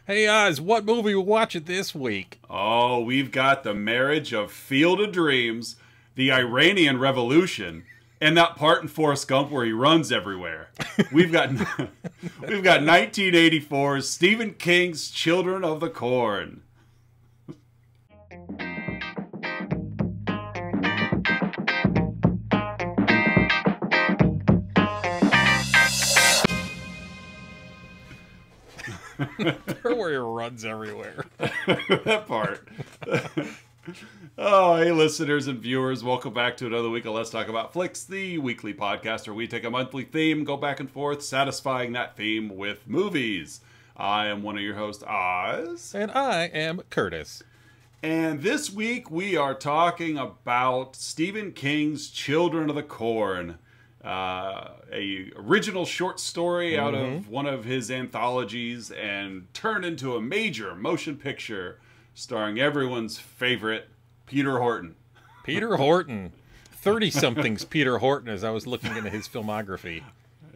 Hey Oz, what movie we watching this week? Oh, we've got The Marriage of Field of Dreams, the Iranian Revolution, and that part in Forrest Gump where he runs everywhere. We've got 1984's Stephen King's Children of the Corn. Where he runs everywhere. That part. Oh, hey, listeners and viewers. Welcome back to another week of Let's Talk About Flicks, the weekly podcast where we take a monthly theme, go back and forth, satisfying that theme with movies. I am one of your hosts, Oz. And I am Curtis. And this week we are talking about Stephen King's Children of the Corn. A original short story out of one of his anthologies and turned into a major motion picture starring everyone's favorite Peter Horton. Peter Horton. 30-something's Peter Horton as I was looking into his filmography.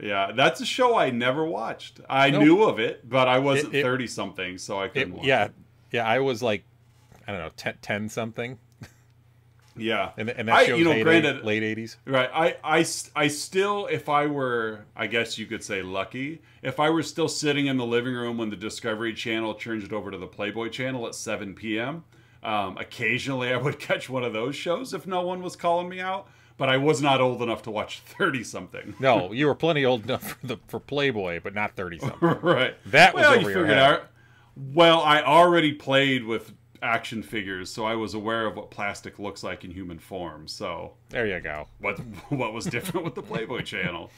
Yeah, that's a show I never watched. I knew of it, but I wasn't 30-something, so I couldn't watch it. Yeah, I was like, I don't know, 10-something. Yeah, and that show's granted, late 80s. Right. I still, if I were, I guess you could say lucky, if I were still sitting in the living room when the Discovery Channel changed it over to the Playboy Channel at 7 p.m., occasionally I would catch one of those shows if no one was calling me out. But I was not old enough to watch 30-something. No, you were plenty old enough for Playboy, but not 30-something. Right. That was over your head. Well, I already played with action figures, so I was aware of what plastic looks like in human form. So there you go. What was different with the Playboy Channel?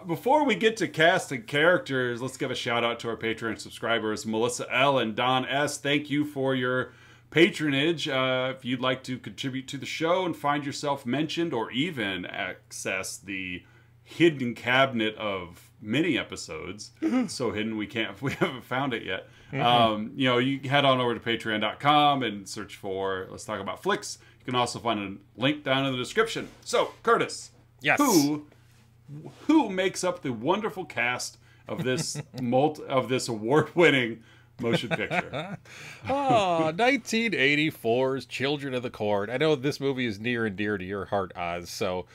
Before we get to cast and characters, let's give a shout out to our Patreon subscribers, Melissa L. and Don S. Thank you for your patronage. If you'd like to contribute to the show and find yourself mentioned or even access the hidden cabinet of mini episodes, so hidden we haven't found it yet. You head on over to patreon.com and search for Let's Talk About Flicks. You can also find a link down in the description. So, Curtis, yes, who makes up the wonderful cast of this this award-winning motion picture? 1984's Children of the Corn. I know this movie is near and dear to your heart, Oz. So,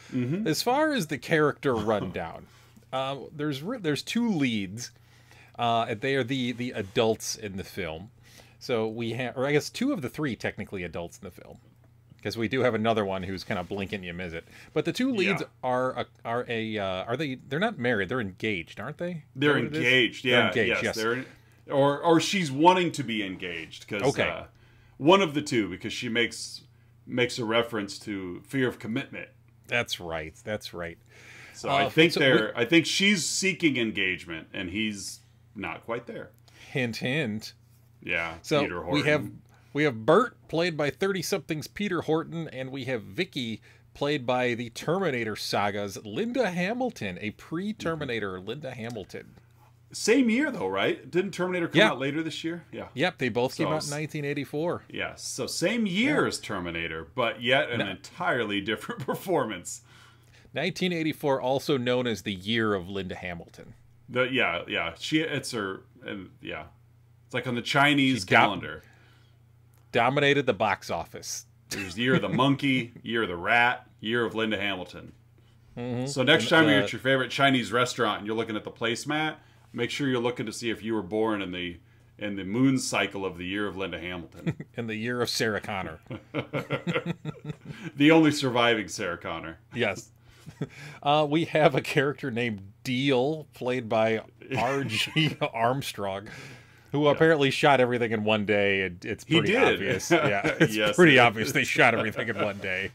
as far as the character rundown, there's two leads. They are the adults in the film. So we have, or I guess two of the three technically adults in the film, because we do have another one who's kind of blinking you miss it. But the two leads are they're not married, they're engaged, aren't they? They're engaged. Yeah, they're engaged, yes. Or she's wanting to be engaged because one of the two, because she makes a reference to fear of commitment. That's right. So I think she's seeking engagement and he's not quite there. Hint, hint. Yeah. So Peter Horton. we have Burt, played by 30-something's Peter Horton, and we have Vicky, played by the Terminator saga's Linda Hamilton, a pre-Terminator Linda Hamilton. Same year though, right? Didn't Terminator come out later this year? Yeah. Yep, they both came out in 1984. Yes. So same year as Terminator, but yet an entirely different performance. 1984, also known as the year of Linda Hamilton. It's like on the Chinese calendar. Dominated the box office. There's year of the monkey, year of the rat, year of Linda Hamilton. So next time you're at your favorite Chinese restaurant and you're looking at the placemat, make sure you're looking to see if you were born in the moon cycle of the year of Linda Hamilton. In the year of Sarah Connor. The only surviving Sarah Connor. Yes. We have a character named Deal, played by R.G. Armstrong, who apparently shot everything in one day. It's pretty obvious. Yeah, it's pretty obvious they shot everything in one day.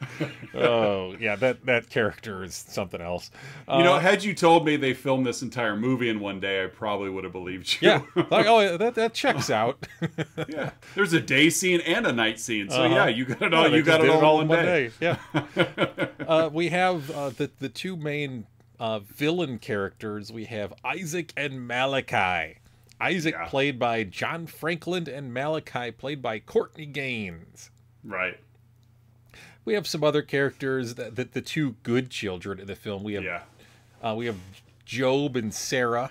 Oh, yeah, that character is something else. Had you told me they filmed this entire movie in one day, I probably would have believed you. Yeah, like, that checks out. Yeah, there's a day scene and a night scene, so you got it all. You got it all in one day. Yeah. We have the two main villain characters. We have Isaac and Malachi. Isaac played by John Franklin and Malachi played by Courtney Gaines. Right. We have some other characters, the two good children in the film. We have Job and Sarah,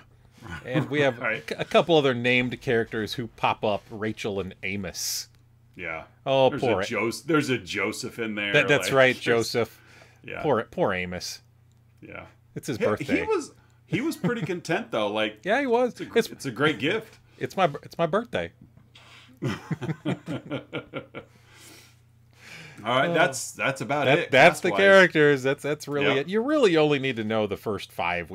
And we have Right. a couple other named characters who pop up, Rachel and Amos. Yeah. Oh, There's a Joseph in there. That's like, right, Joseph. Yeah. Poor Amos. Yeah. It's his birthday. He was pretty content though. Like, yeah, he was. It's a great gift. It's my birthday. All right, that's about it. That's the characters. That's really Yep. it. You really only need to know the first 5.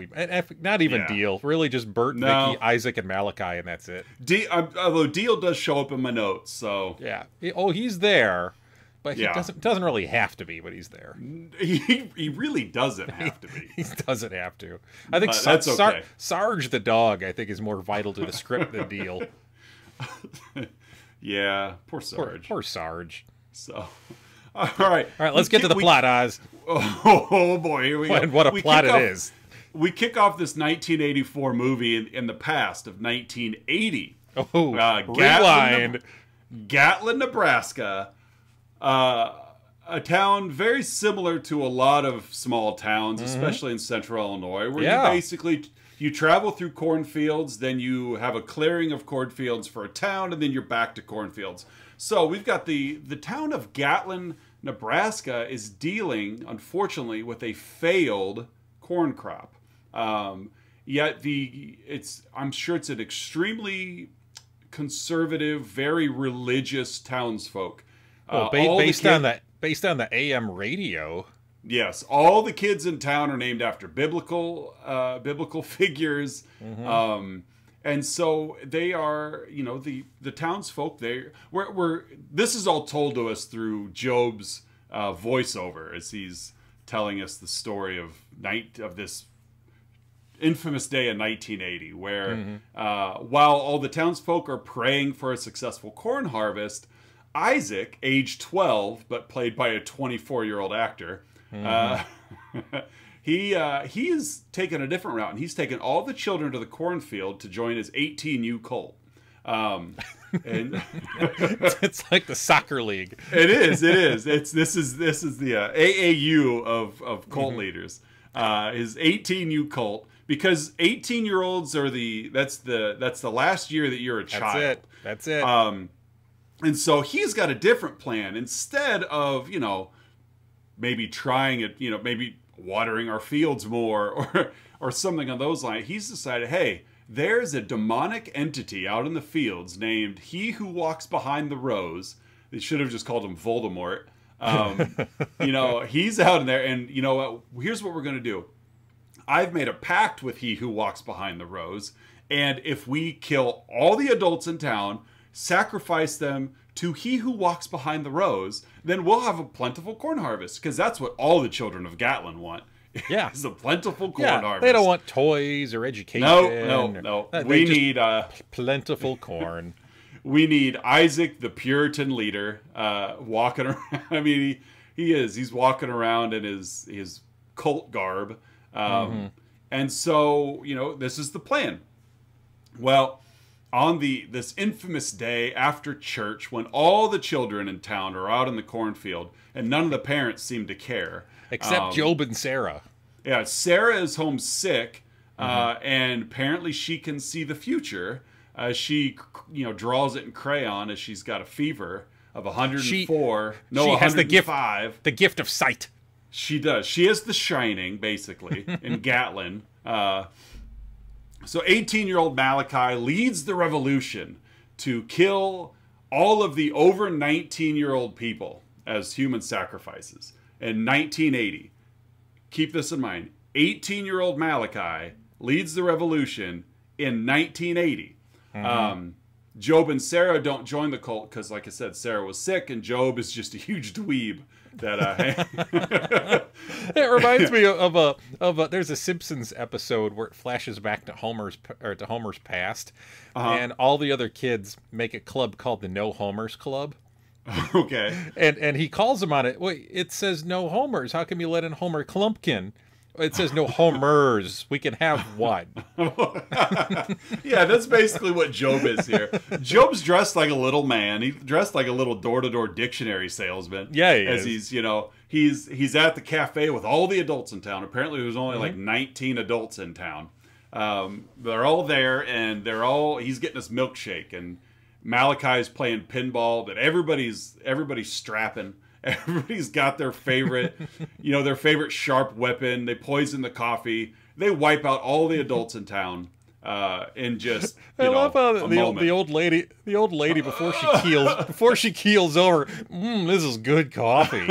Not even Yeah. Deal. Really, just Burt, No. Vicky, Isaac, and Malachi, and that's it. Although Deal does show up in my notes, so Yeah. He's there, but he Yeah. doesn't really have to be. But he's there. he really doesn't have to be. He doesn't have to. I think that's okay. Sarge the dog, I think, is more vital to the script than Deal. Yeah, poor Sarge. Poor Sarge. So, all right, Let's get to the plot, Oz. Oh boy, here we go. And what a plot it is. We kick off this 1984 movie in the past of 1980. Oh, rewind. Gatlin, Nebraska. A town very similar to a lot of small towns, especially in central Illinois, where you basically you travel through cornfields, then you have a clearing of cornfields for a town, and then you're back to cornfields. So we've got the town of Gatlin, Nebraska is dealing, unfortunately, with a failed corn crop. Yet I'm sure it's an extremely conservative, very religious townsfolk. Well, based on the AM radio. Yes, all the kids in town are named after biblical figures, and so they are, the townsfolk. This is all told to us through Job's voiceover as he's telling us the story of this infamous day in 1980, where while all the townsfolk are praying for a successful corn harvest, Isaac, age 12, but played by a 24-year-old actor. He is taken a different route, and he's taken all the children to the cornfield to join his 18U cult. And It's like the soccer league. it is. This is the AAU of cult leaders. His 18U cult, because 18-year-olds are that's the last year that you're a child. That's it. And so he's got a different plan. Instead of, maybe trying it, maybe watering our fields more or something on those lines, he's decided, hey, there's a demonic entity out in the fields named He Who Walks Behind the Rows. They should have just called him Voldemort. He's out in there, and you know what? Here's what we're going to do. I've made a pact with He Who Walks Behind the Rows, and if we kill all the adults in town, sacrifice them to He Who Walks Behind the Rows, then we'll have a plentiful corn harvest, because that's what all the children of Gatlin want. Yeah. It's a plentiful corn harvest. They don't want toys or education. No. We need plentiful corn. We need Isaac, the Puritan leader, walking around. I mean, he's walking around in his cult garb. And so, this is the plan. Well, on this infamous day after church, when all the children in town are out in the cornfield and none of the parents seem to care. Except Job and Sarah. Yeah, Sarah is home sick, and apparently she can see the future. She, draws it in crayon as she's got a fever of 104. She has 105. the gift of sight. She does. She is the Shining, basically, in Gatlin. So 18-year-old Malachi leads the revolution to kill all of the over 19-year-old people as human sacrifices in 1980. Keep this in mind. 18-year-old Malachi leads the revolution in 1980. Job and Sarah don't join the cult because, like I said, Sarah was sick and Job is just a huge dweeb. That It reminds me of there's a Simpsons episode where it flashes back to Homer's past, and all the other kids make a club called the No Homers Club. Okay. And he calls them on it. Wait, it says no homers. How come you let in Homer Klumpkin? It says no homers. We can have one. Yeah, that's basically what Job is here. Job's dressed like a little man. He's dressed like a little door-to-door dictionary salesman. Yeah, he's at the cafe with all the adults in town. Apparently, there's only like 19 adults in town. They're all there, and he's getting his milkshake, and Malachi's playing pinball, but everybody's strapping. Everybody's got their favorite, their favorite sharp weapon. They poison the coffee. They wipe out all the adults in town. In just I love how the old lady before she keels over, this is good coffee.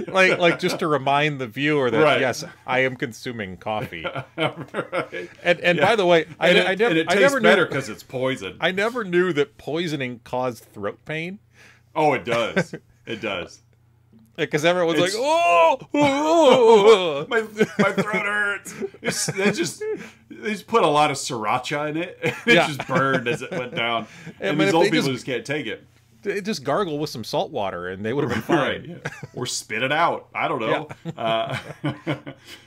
like just to remind the viewer that yes, I am consuming coffee. Right. And by the way, I never better because it's poison. I never knew that poisoning caused throat pain. Oh, it does. It does. Because everyone's like, oh, my throat hurts. They just put a lot of sriracha in it. And it just burned as it went down. And these old people just can't take it. They just gargle with some salt water, and they would have been fine. Right, yeah. Or spit it out. I don't know. Yeah.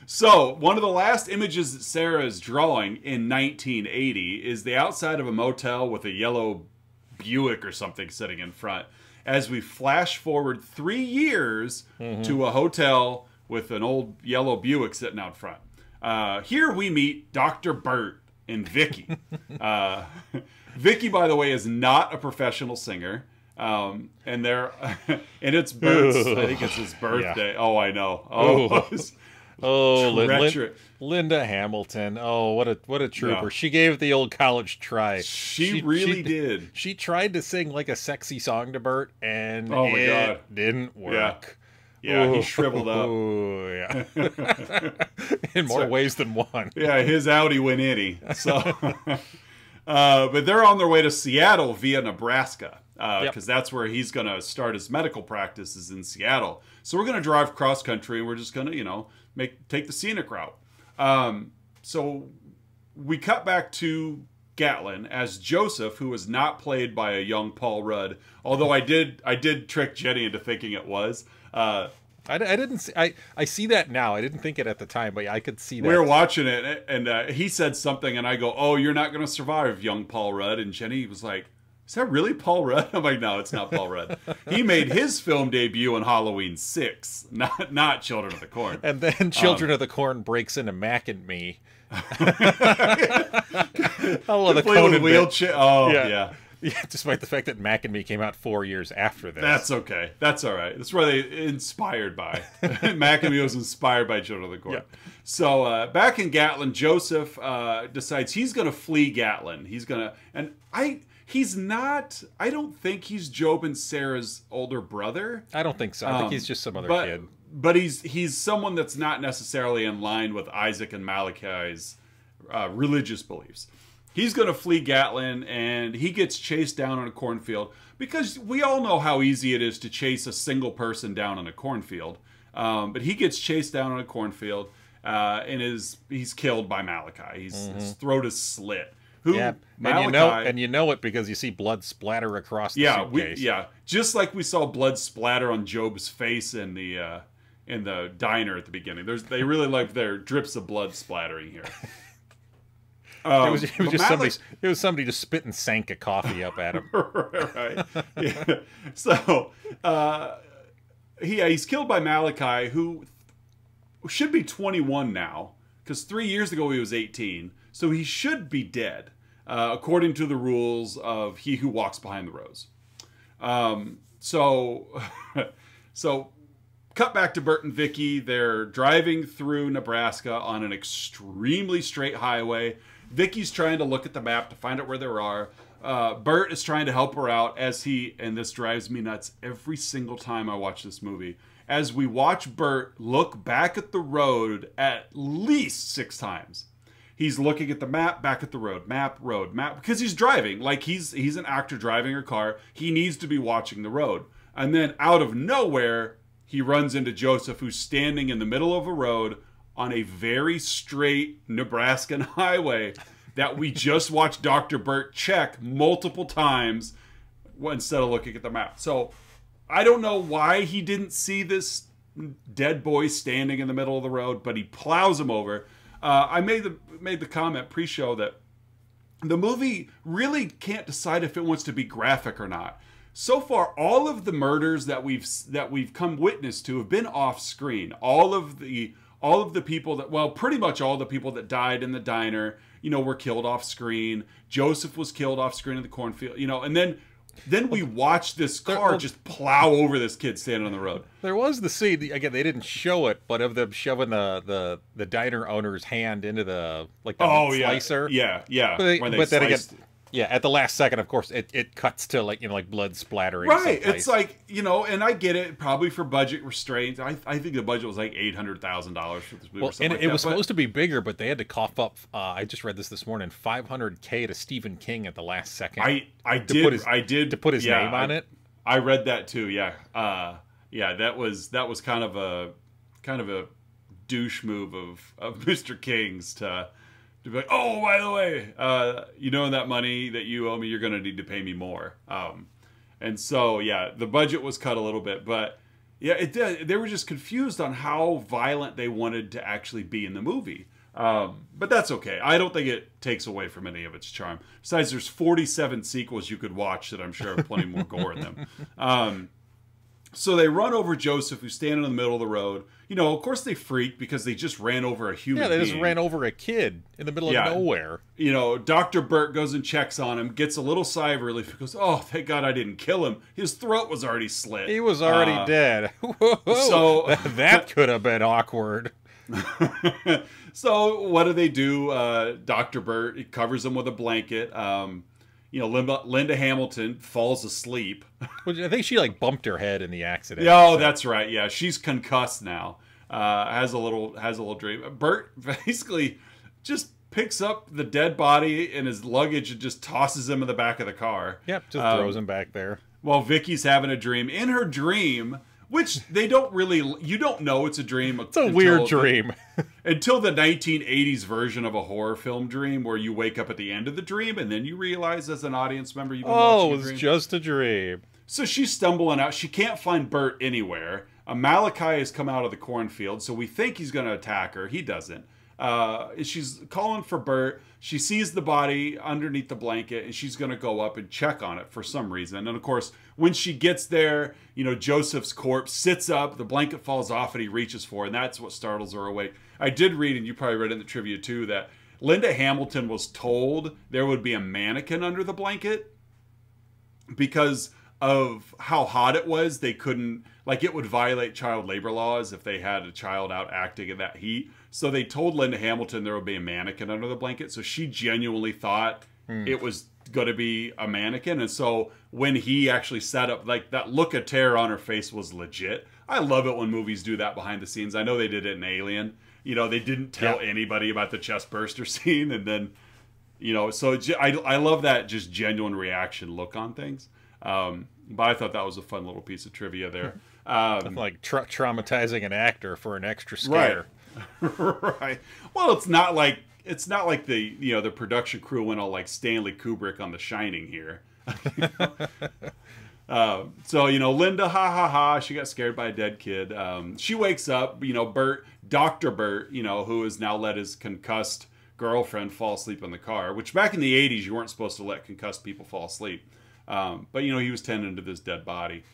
So one of the last images that Sarah is drawing in 1980 is the outside of a motel with a yellow Buick or something sitting in front. As we flash forward 3 years to a hotel with an old yellow Buick sitting out front. Here we meet Dr. Burt and Vicky. Vicky, by the way, is not a professional singer. And it's Burt's, I think it's his birthday. Yeah. Oh, I know. Linda Hamilton. Oh, what a trooper. Yeah. She gave it the old college try. She really did. She tried to sing like a sexy song to Burt, and God, didn't work. Yeah, he shriveled up. Oh, yeah. In more ways than one. Yeah, his Audi went inny. So, but they're on their way to Seattle via Nebraska. Because that's where he's going to start his medical practice, is in Seattle. So we're going to drive cross country, and we're just going to, take the scenic route. So we cut back to Gatlin as Joseph, who was not played by a young Paul Rudd. Although I did trick Jenny into thinking it was. I didn't see, I see that now. I didn't think it at the time, but I could see that. We were watching it, and he said something, and I go, "Oh, you're not going to survive, young Paul Rudd." And Jenny was like, "Is that really Paul Rudd?" I'm like, "No, it's not Paul Rudd. He made his film debut in Halloween 6, not Children of the Corn." And then Children of the Corn breaks into Mac and Me. I love the Conan wheelchair. Oh, yeah. Despite the fact that Mac and Me came out 4 years after this. That's okay. That's all right. That's where they inspired by. Mac and Me was inspired by Children of the Corn. Yeah. So back in Gatlin, Joseph decides he's going to flee Gatlin. He's going to... He's not... I don't think he's Job and Sarah's older brother. I don't think so. I think he's just some other kid. But he's someone that's not necessarily in line with Isaac and Malachai's religious beliefs. He's going to flee Gatlin, and he gets chased down in a cornfield. Because we all know how easy it is to chase a single person down in a cornfield. But he gets chased down in a cornfield, and he's killed by Malachi. His throat is slit. Malachi, and you know it because you see blood splatter across the suitcase. Just like we saw blood splatter on Job's face in the diner at the beginning. They really like their drips of blood splattering here. It was somebody just spit and sank a coffee up at him. Right. Yeah. So he's killed by Malachi, who should be 21 now, because 3 years ago he was 18. So he should be dead, according to the rules of He Who Walks Behind the Rose. So cut back to Burt and Vicky. They're driving through Nebraska on an extremely straight highway. Vicky's trying to look at the map to find out where they are. Burt is trying to help her out and this drives me nuts every single time I watch this movie, as we watch Burt look back at the road at least 6 times. He's looking at the map, back at the road, map, because he's driving. Like he's an actor driving a car. He needs to be watching the road. And then out of nowhere, he runs into Joseph, who's standing in the middle of a road on a very straight Nebraskan highway that we just watched Dr. Burt check multiple times instead of looking at the map. So I don't know why he didn't see this dead boy standing in the middle of the road, but he plows him over. I made the comment pre-show that the movie really can't decide if it wants to be graphic or not. So far, all of the murders that we've come witness to have been off screen. All of the people that, well, pretty much all the people that died in the diner were killed off screen. Joseph was killed off screen in the cornfield, and then we watched this car just plow over this kid standing on the road. There was the scene, again, they didn't show it, but of them shoving the diner owner's hand into the slicer. Yeah. But then again, yeah, at the last second, of course, it cuts to like blood splattering. Right. It's like, and I get it, probably for budget restraints. I think the budget was like $800,000 for this movie. Well, and it was supposed to be bigger, but they had to cough up. I just read this morning, $500K to Stephen King at the last second. I did to put his name on it. I read that too. Yeah. That was kind of a douche move of Mr. King's to be like, oh, by the way, that money that you owe me, you're going to need to pay me more. And so, yeah, the budget was cut a little bit, but yeah, it did. They were just confused on how violent they wanted to actually be in the movie. But that's okay. I don't think it takes away from any of its charm. Besides, there's 47 sequels you could watch that I'm sure have plenty more gore in them. So they run over Joseph, who's standing in the middle of the road. Of course they freak because they just ran over a human being. Yeah, they just ran over a kid in the middle of nowhere. Dr. Burt goes and checks on him, gets a little sigh of relief. He goes, oh, thank God I didn't kill him. His throat was already slit. He was already dead. So that could have been awkward. So what do? Dr. Burt, he covers him with a blanket. Linda Hamilton falls asleep. I think she bumped her head in the accident. Oh, that's right. Yeah, she's concussed now. Has a little dream. Burt basically just picks up the dead body in his luggage and just tosses him in the back of the car. Yep, just throws him back there. While Vicky's having a dream. In her dream, which they don't really, you don't know it's a dream. It's a weird dream. Until the 1980s version of a horror film dream where you wake up at the end of the dream and then you realize as an audience member you've been watching a dream. It was just a dream. So she's stumbling out. She can't find Burt anywhere. Malachi has come out of the cornfield, so we think he's going to attack her. He doesn't. She's calling for Burt. She sees the body underneath the blanket, and she's going to go up and check on it for some reason. And, of course, when she gets there, Joseph's corpse sits up, the blanket falls off, and he reaches for it, and that's what startles her awake. I did read, and you probably read in the trivia, too, that Linda Hamilton was told there would be a mannequin under the blanket because of how hot it was. They couldn't, it would violate child labor laws if they had a child out acting in that heat. So they told Linda Hamilton there would be a mannequin under the blanket. So she genuinely thought it was going to be a mannequin. And so when he actually set up, that look of terror on her face was legit. I love it when movies do that behind the scenes. I know they did it in Alien. They didn't tell anybody about the chest burster scene. And then, so I love that just genuine reaction look on things. But I thought that was a fun little piece of trivia there. Traumatizing an actor for an extra scare. Right. Well, it's not like the the production crew went all like Stanley Kubrick on The Shining here. So Linda, ha, she got scared by a dead kid. She wakes up. Dr. Burt, who has now let his concussed girlfriend fall asleep in the car. Which back in the 80s you weren't supposed to let concussed people fall asleep. But he was tending to this dead body.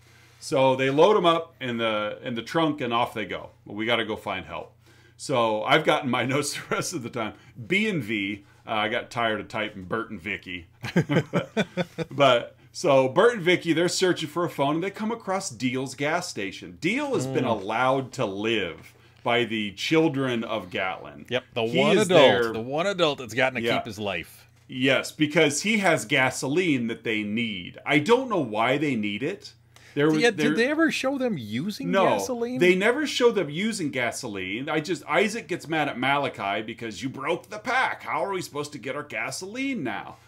So they load him up in the trunk and off they go. Well, we got to go find help. So I've gotten my notes the rest of the time. B and V. I got tired of typing Burt and Vicky. So Burt and Vicky, they're searching for a phone and they come across Deal's gas station. Deal has been allowed to live by the children of Gatlin. Yep, the one adult that's gotten to keep his life. Yes, because he has gasoline that they need. I don't know why they need it. Did they ever show them using gasoline? No, they never show them using gasoline. Isaac gets mad at Malachi because you broke the pack. How are we supposed to get our gasoline now?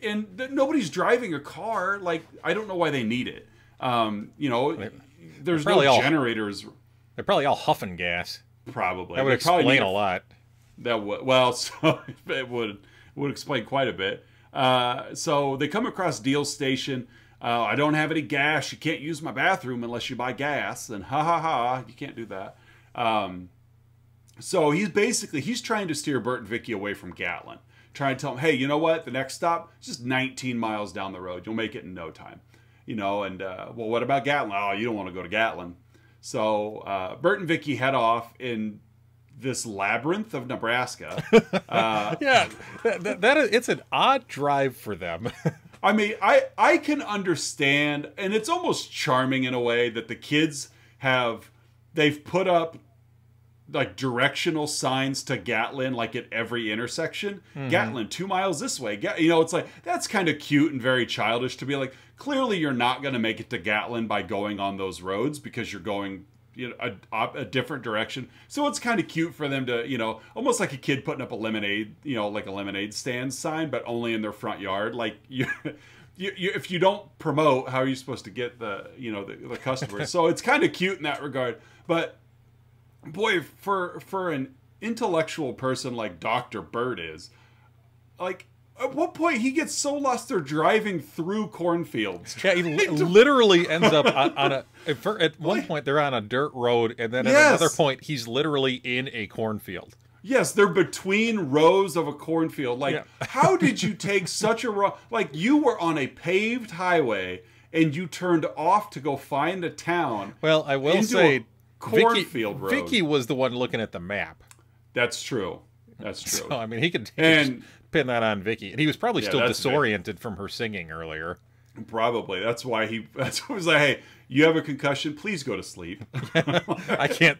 Nobody's driving a car. I don't know why they need it. There's no generators. They're probably all huffing gas. Probably. That would explain a lot. So it would explain quite a bit. So they come across Deal's station. I don't have any gas. You can't use my bathroom unless you buy gas. And you can't do that. So he's trying to steer Burt and Vicky away from Gatlin. Trying to tell them, hey, you know what? The next stop is just 19 miles down the road. You'll make it in no time. Well, what about Gatlin? Oh, you don't want to go to Gatlin. So Burt and Vicky head off, and this labyrinth of Nebraska. Yeah, it's an odd drive for them. I mean, I can understand, and it's almost charming in a way that the kids they've put up like directional signs to Gatlin, like at every intersection. Gatlin, 2 miles this way. You know, it's like, that's kind of cute and very childish to be like, clearly you're not going to make it to Gatlin by going on those roads because you're going, you know, a different direction. So it's kind of cute for them to, you know, almost like a kid putting up a lemonade, you know, like a lemonade stand sign, but only in their front yard. Like if you don't promote, how are you supposed to get the, you know, the customers? So it's kind of cute in that regard. But boy, for an intellectual person like Dr. Burt is, like, at what point he gets so lost they're driving through cornfields? Yeah, he literally ends up on a... At one point, they're on a dirt road, and then at another point, he's literally in a cornfield. Yes, they're between rows of a cornfield. Like, how did you take such a... Like, you were on a paved highway, and you turned off to go find a town. Well, I will say... Cornfield road. Vicky was the one looking at the map. That's true. That's true. So, I mean, he could pin that on Vicky, and he was probably still disoriented from her singing earlier. Probably. That's why he was like, "Hey, you have a concussion. Please go to sleep." I can't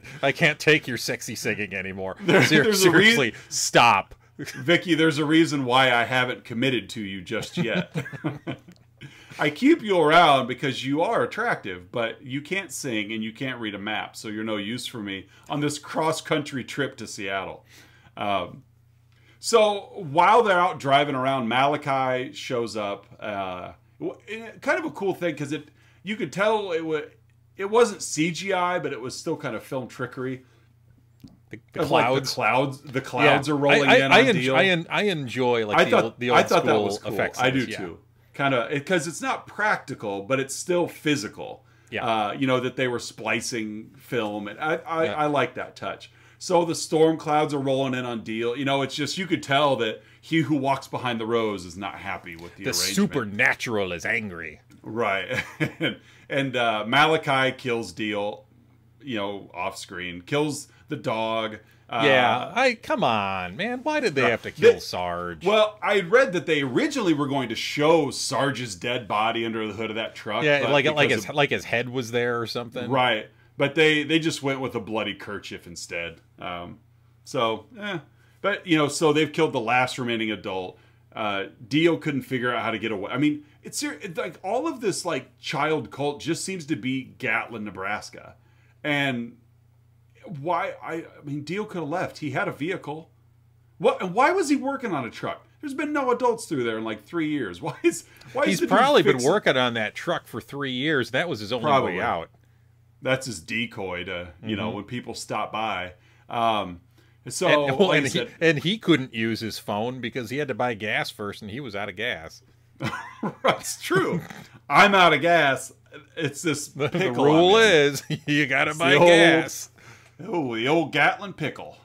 take your sexy singing anymore. There's Seriously, stop, Vicky. There's a reason why I haven't committed to you just yet. I keep you around because you are attractive, but you can't sing and you can't read a map, so you're no use for me on this cross-country trip to Seattle. So while they're out driving around, Malachi shows up. Kind of a cool thing because you could tell it wasn't CGI, but it was still kind of film trickery. The clouds, like the clouds are rolling in. I enjoy like the old school that was cool. effects. I do too. Kind of because it's not practical, but it's still physical. Yeah, you know that they were splicing film, and I like that touch. So the storm clouds are rolling in on Deal. You know, it's just you could tell that he who walks behind the rose is not happy with the arrangement. Supernatural is angry, right? and Malachi kills Deal, you know, off screen, kills the dog. Come on, man. Why did they have to kill Sarge? Well, I read that they originally were going to show Sarge's dead body under the hood of that truck. Yeah, like his head was there or something. Right, but they just went with a bloody kerchief instead. But you know, so they've killed the last remaining adult. Dio couldn't figure out how to get away. I mean, it's like all of this like child cult just seems to be Gatlin, Nebraska, and. Why? I mean, Dio could have left. He had a vehicle. What? Why was he working on a truck? There's been no adults through there in like 3 years. He's probably been working on that truck for 3 years. That was his only way out. That's his decoy to you know when people stop by. And he couldn't use his phone because he had to buy gas first, and he was out of gas. That's true. I'm out of gas. It's this. The rule is you got to buy gas. Oh, the old Gatlin pickle.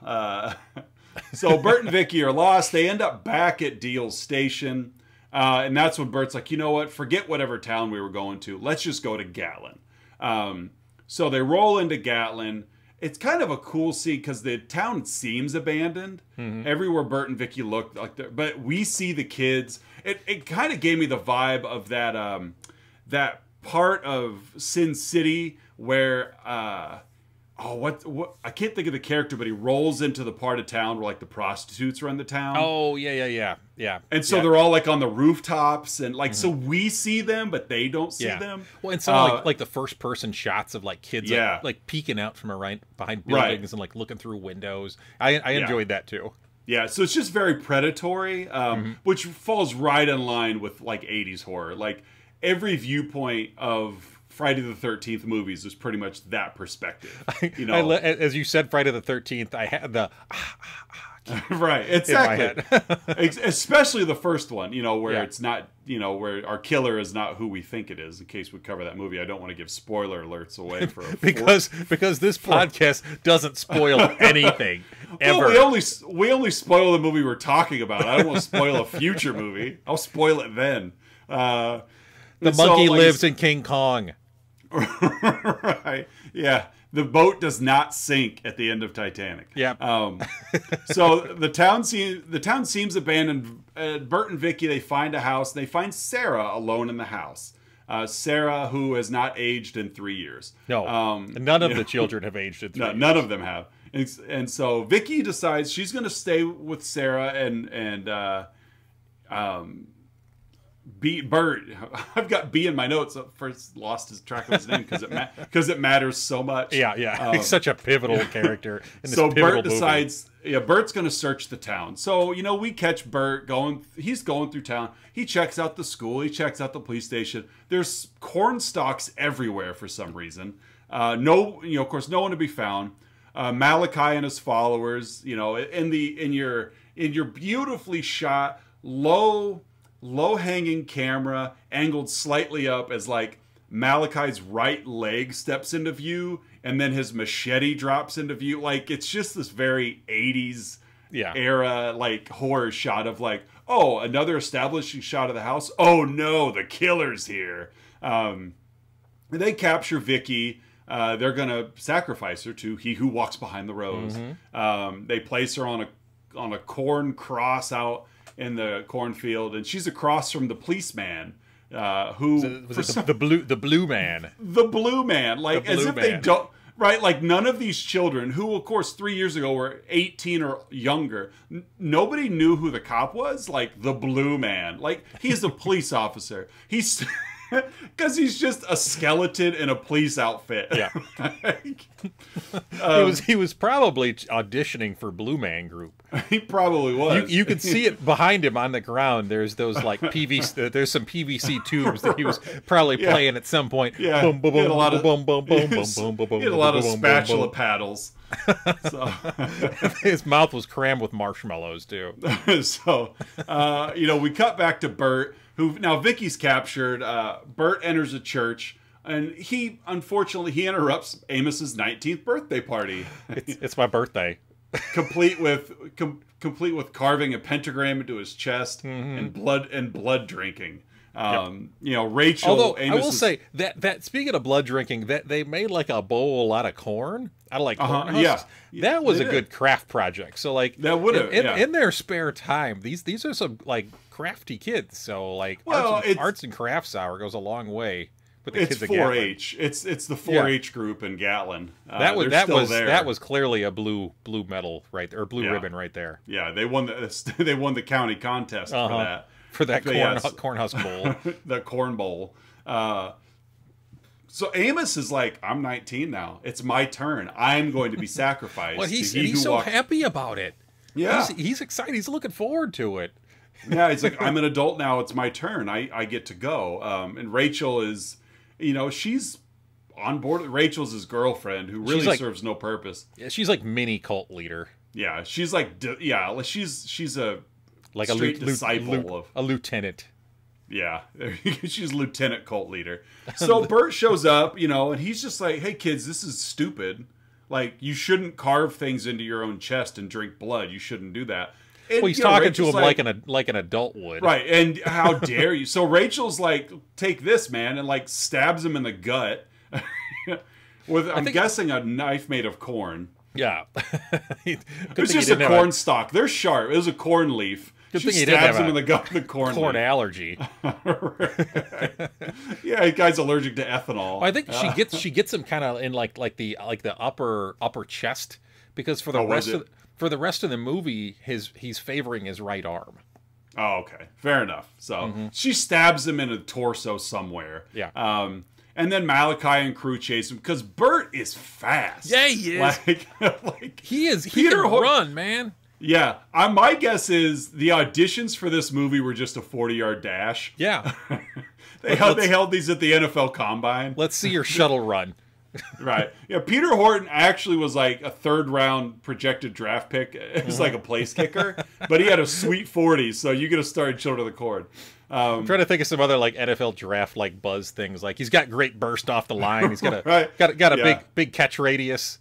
So Burt and Vicky are lost. They end up back at Deal's station. And that's when Burt's like, you know what? Forget whatever town we were going to. Let's just go to Gatlin. So they roll into Gatlin. It's kind of a cool scene because the town seems abandoned. Everywhere Burt and Vicky look, but we see the kids. It kind of gave me the vibe of that part of Sin City where... what I can't think of the character, but he rolls into the part of town where like the prostitutes run the town. Oh yeah. And so they're all like on the rooftops and like so we see them, but they don't see them. Well, and some like the first person shots of like kids like peeking out from behind buildings and like looking through windows. I enjoyed that too. Yeah, so it's just very predatory, which falls right in line with like 80s horror. Like every viewpoint of Friday the 13th movies is pretty much that perspective. You know, as you said, Friday the 13th, I had the right, exactly. Especially the first one, you know, where it's not, you know, where our killer is not who we think it is. In case we cover that movie, I don't want to give spoiler alerts away for because this podcast doesn't spoil anything ever. Well, we only spoil the movie we're talking about. I don't want to spoil a future movie. I'll spoil it then. The monkey lives in King Kong. Right. Yeah. the boat does not sink at the end of Titanic. Yeah. So the town seems abandoned. Burt and Vicky, they find a house. They find Sarah alone in the house. Sarah, who has not aged in 3 years. No, none of the children have aged in 3 years. None of them have. And so Vicky decides she's going to stay with Sarah and Burt. I've got B in my notes. First lost his track of his name because it matters so much. Yeah. He's such a pivotal character in this so pivotal Burt decides, Burt's going to search the town. So, we catch Burt he's going through town. He checks out the school. He checks out the police station. There's corn stalks everywhere for some reason. Of course, no one to be found. Malachi and his followers, in your beautifully shot, low hanging camera angled slightly up as like Malachi's right leg steps into view and then his machete drops into view. Like, it's just this very 80s era like horror shot of like, oh, another establishing shot of the house. Oh no, the killer's here. They capture Vicky. They're gonna sacrifice her to He Who Walks Behind the Rose. They place her on a corn cross out in the cornfield, and she's across from the policeman, who the blue man, like as if they don't. Right, like none of these children, who of course 3 years ago were 18 or younger, nobody knew who the cop was. Like the blue man, like he's a police officer. He's because he's just a skeleton in a police outfit. Yeah, he was probably auditioning for Blue Man Group. He probably was. You could see it behind him on the ground. There's those like PVC. There's some PVC tubes that he was probably playing at some point. Yeah, boom, boom, boom, boom, boom, boom, boom, boom, boom. He had a lot of spatula paddles. So his mouth was crammed with marshmallows too. So we cut back to Burt, who now Vicky's captured. Burt enters a church, and he interrupts Amos's 19th birthday party. It's my birthday. complete with carving a pentagram into his chest and blood drinking. Rachel. Although I will say that speaking of blood drinking, that they made like a bowl out of corn, out of like corn husks. That was a good craft project. So like that would have in their spare time. These are some like crafty kids. So like arts and crafts hour goes a long way. It's 4-H. It's the 4-H group in Gatlin. That was clearly a blue medal right there, or blue ribbon right there. Yeah, they won the county contest for that corn husk bowl. The corn bowl. So Amos is like, I'm 19 now. It's my turn. I'm going to be sacrificed. Well, he's so happy about it. Yeah, he's excited. He's looking forward to it. Yeah, he's like, I'm an adult now. It's my turn. I get to go. And Rachel is. She's on board. Rachel's his girlfriend, who really serves no purpose. Yeah, she's like mini cult leader. Yeah, she's like, she's a like straight disciple of a lieutenant. Yeah, she's lieutenant cult leader. So Burt shows up, and he's just like, "Hey kids, this is stupid. Like, you shouldn't carve things into your own chest and drink blood. You shouldn't do that." And, well, he's talking to him like an adult would. Right, and how dare you? So Rachel's like, take this, man, and like stabs him in the gut with, I'm guessing, a knife made of corn. Yeah. It was just a corn stalk. They're sharp. It was a corn leaf. She stabs him in the gut with the corn leaf. Allergy. Yeah, the guy's allergic to ethanol. Well, I think she gets him kind of in like the upper chest, because for the rest of the movie, he's favoring his right arm. Oh, okay. Fair enough. So she stabs him in the torso somewhere. Yeah. And then Malachi and crew chase him because Burt is fast. Yeah, he is. Like he is. He can run, man. Yeah. My guess is the auditions for this movie were just a 40-yard dash. Yeah. They held these at the NFL Combine. Let's see your shuttle run. Right. Yeah, Peter Horton actually was like a third-round projected draft pick. It was like a place kicker, but he had a sweet 40, so you could have started Children of the Corn. I'm trying to think of some other like NFL draft like buzz things. Like he's got great burst off the line. He's got a big catch radius.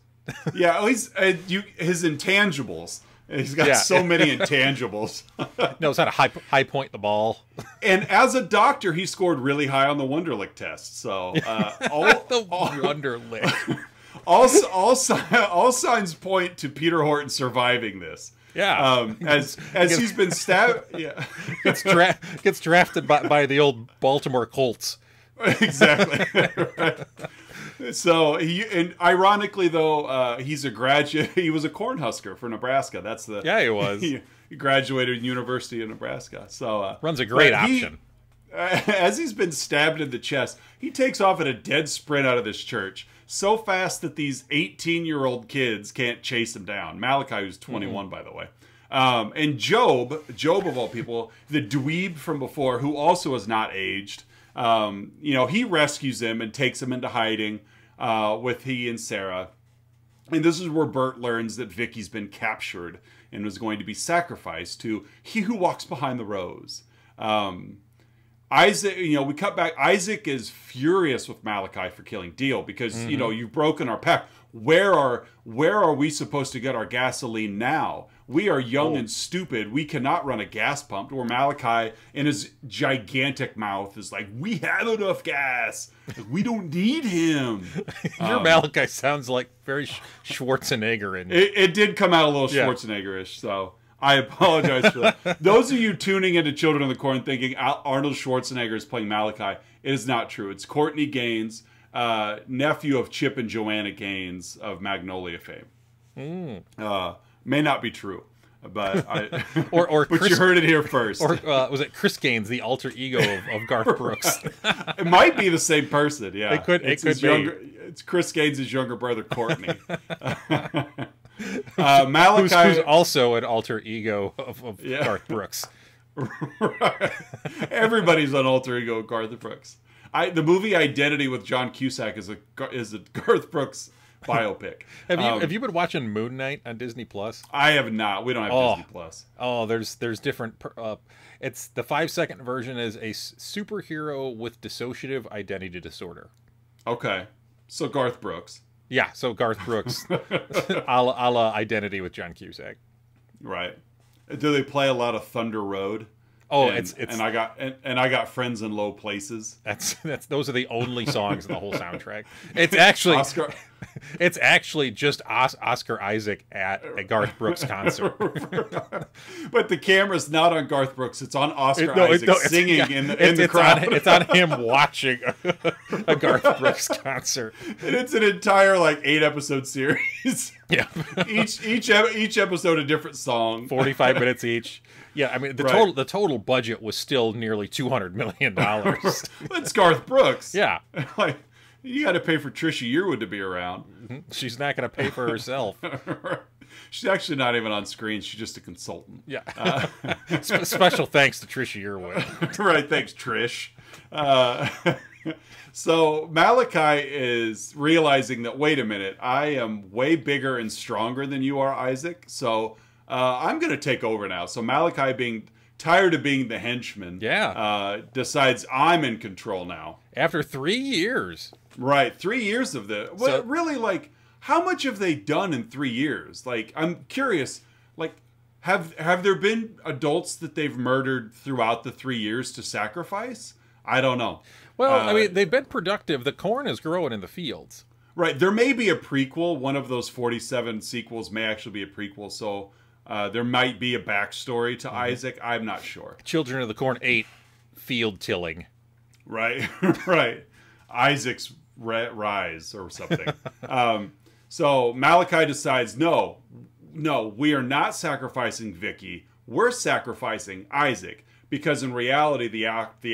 Yeah, his intangibles. He's got so many intangibles. Knows how to high point the ball. And as a doctor, he scored really high on the Wonderlic test. So Wonderlic. all signs point to Peter Horton surviving this. Yeah. As he's been stabbed. Yeah. Gets drafted by the old Baltimore Colts. Exactly. Right. So and ironically though, he's a graduate. He was a Cornhusker for Nebraska. That's the he was. He graduated University of Nebraska. So runs a great option. As he's been stabbed in the chest, he takes off at a dead sprint out of this church so fast that these 18-year-old kids can't chase him down. Malachi, who's 21, by the way. And Job of all people, the dweeb from before, who also has not aged, he rescues him and takes him into hiding with he and Sarah. And this is where Burt learns that Vicky's been captured and was going to be sacrificed to he who walks behind the rose. Isaac, we cut back. Isaac is furious with Malachi for killing Deal because, you've broken our pact. Where are we supposed to get our gasoline now? We are young and stupid. We cannot run a gas pump. Where Malachi, in his gigantic mouth, is like, we have enough gas. We don't need him. Your Malachi sounds like very Schwarzenegger. It did come out a little Schwarzenegger-ish, so I apologize for that. Those of you tuning into Children of the Corn thinking Arnold Schwarzenegger is playing Malachi, it is not true. It's Courtney Gaines, nephew of Chip and Joanna Gaines of Magnolia fame. May not be true, but or but Chris, you heard it here first. Or was it Chris Gaines, the alter ego of Garth Brooks? It might be the same person. Yeah, it could be. It's Chris Gaines' younger brother, Courtney. Malachi, who's also an alter ego of Garth Brooks. Right. Everybody's an alter ego of Garth Brooks. The movie Identity with John Cusack is a Garth Brooks biopic. Have you been watching Moon Knight on Disney Plus? I have not. We don't have Disney Plus. Oh, there's different. It's the 5-second version is a superhero with dissociative identity disorder. Okay, so Garth Brooks. Yeah, so Garth Brooks, a la Identity with John Cusack. Right. Do they play a lot of Thunder Road? Oh, and I got Friends in Low Places. Those are the only songs in the whole soundtrack. It's actually it's actually just Oscar Isaac at a Garth Brooks concert. But the camera's not on Garth Brooks; it's on Oscar Isaac singing in the crowd. It's on him watching a Garth Brooks concert, and it's an entire 8-episode series. Yeah, each episode a different song, 45 minutes each. Yeah, I mean the total budget was still nearly $200 million. That's Garth Brooks. Yeah, you got to pay for Trisha Yearwood to be around. She's not going to pay for herself. She's actually not even on screen. She's just a consultant. Yeah. Special thanks to Trisha Yearwood. Right, thanks Trish. So Malachi is realizing that, wait a minute, I am way bigger and stronger than you are, Isaac. So I'm going to take over now. So Malachi, being tired of being the henchman, decides I'm in control now. After 3 years. Right, 3 years of this. Well, really, how much have they done in 3 years? I'm curious, have there been adults that they've murdered throughout the 3 years to sacrifice? I don't know. Well, I mean, they've been productive. The corn is growing in the fields. Right, there may be a prequel. One of those 47 sequels may actually be a prequel, so there might be a backstory to Isaac. I'm not sure. Children of the Corn 8, field tilling. Right, right. Isaac's rise or something. So Malachi decides, no, we are not sacrificing Vicky. We're sacrificing Isaac. Because in reality, the